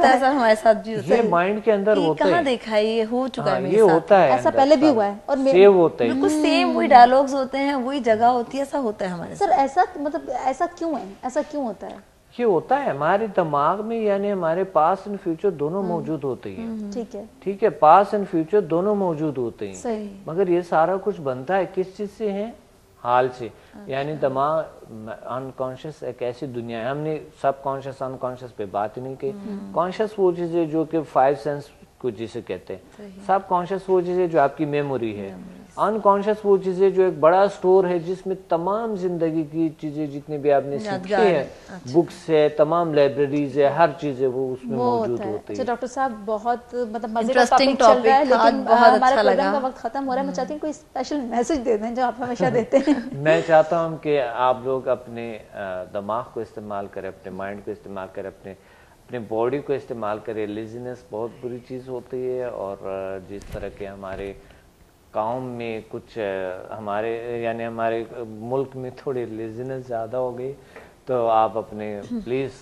ऐसा हमारे साथ भी होता है। ये माइंड के अंदर होता है। कहाँ देखा है, ये हो चुका है मेरे ये होता है, ऐसा पहले भी हुआ है और सेव होता है, बिल्कुल सेम वही डायलॉग्स होते हैं, वही जगह होती है, ऐसा होता है हमारे सर। ऐसा मतलब ऐसा क्यों है, ऐसा क्यों होता है? ये होता है हमारे दिमाग में, यानी हमारे पास एंड फ्यूचर दोनों मौजूद होते हैं। ठीक है, पास एंड फ्यूचर दोनों मौजूद होते हैं। सही। मगर ये सारा कुछ बनता है किस चीज से है? हाल से। यानी दिमाग अनकॉन्शियस एक ऐसी दुनिया है, हमने सब कॉन्शियस अनकॉन्शियस पे बात ही नहीं की। कॉन्शियस वो चीजें जो कि 5 सेंस को जिसे कहते हैं, सब कॉन्शियस वो चीजें जो आपकी मेमोरी है, अनकॉन्शियस वो चीजें जो एक बड़ा स्टोर है जिसमें तमाम जिंदगी की चीजें जितनी भी आपने सीखी है, बुक्स है, तमाम लाइब्रेरीज है, हर चीज है वो उसमें मौजूद होती है। अच्छा डॉक्टर साहब, बहुत मतलब मजेदार टॉपिक चल रहा है, लेकिन हमारे प्रोग्राम का वक्त खत्म हो रहा है। मैं चाहती हूँ कोई स्पेशल मैसेज दे दें जो आप हमेशा देते हैं। मैं चाहता हूँ कि आप लोग अपने दिमाग को इस्तेमाल करें, अपने माइंड को इस्तेमाल करें, अपने बॉडी को इस्तेमाल करें। लेजीनेस बहुत बुरी चीज़ होती है, और जिस तरह के हमारे गाँव में कुछ हमारे यानी हमारे मुल्क में थोड़ी लेजीनेस ज़्यादा हो गई, तो आप अपने प्लीज़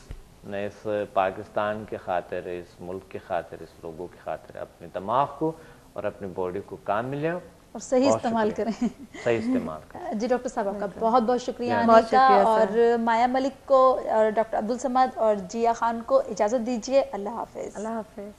इस पाकिस्तान के खातिर, इस मुल्क के खातिर, इस लोगों की खातिर अपने दिमाग को और अपनी बॉडी को काम मिले और सही इस्तेमाल करें। सही इस्तेमाल करें। जी डॉक्टर साहब, आपका बहुत बहुत शुक्रिया आने का, और माया मलिक को और डॉक्टर अब्दुल समद और जिया खान को इजाज़त दीजिए। अल्लाह हाफिज़। अल्लाह हाफिज़।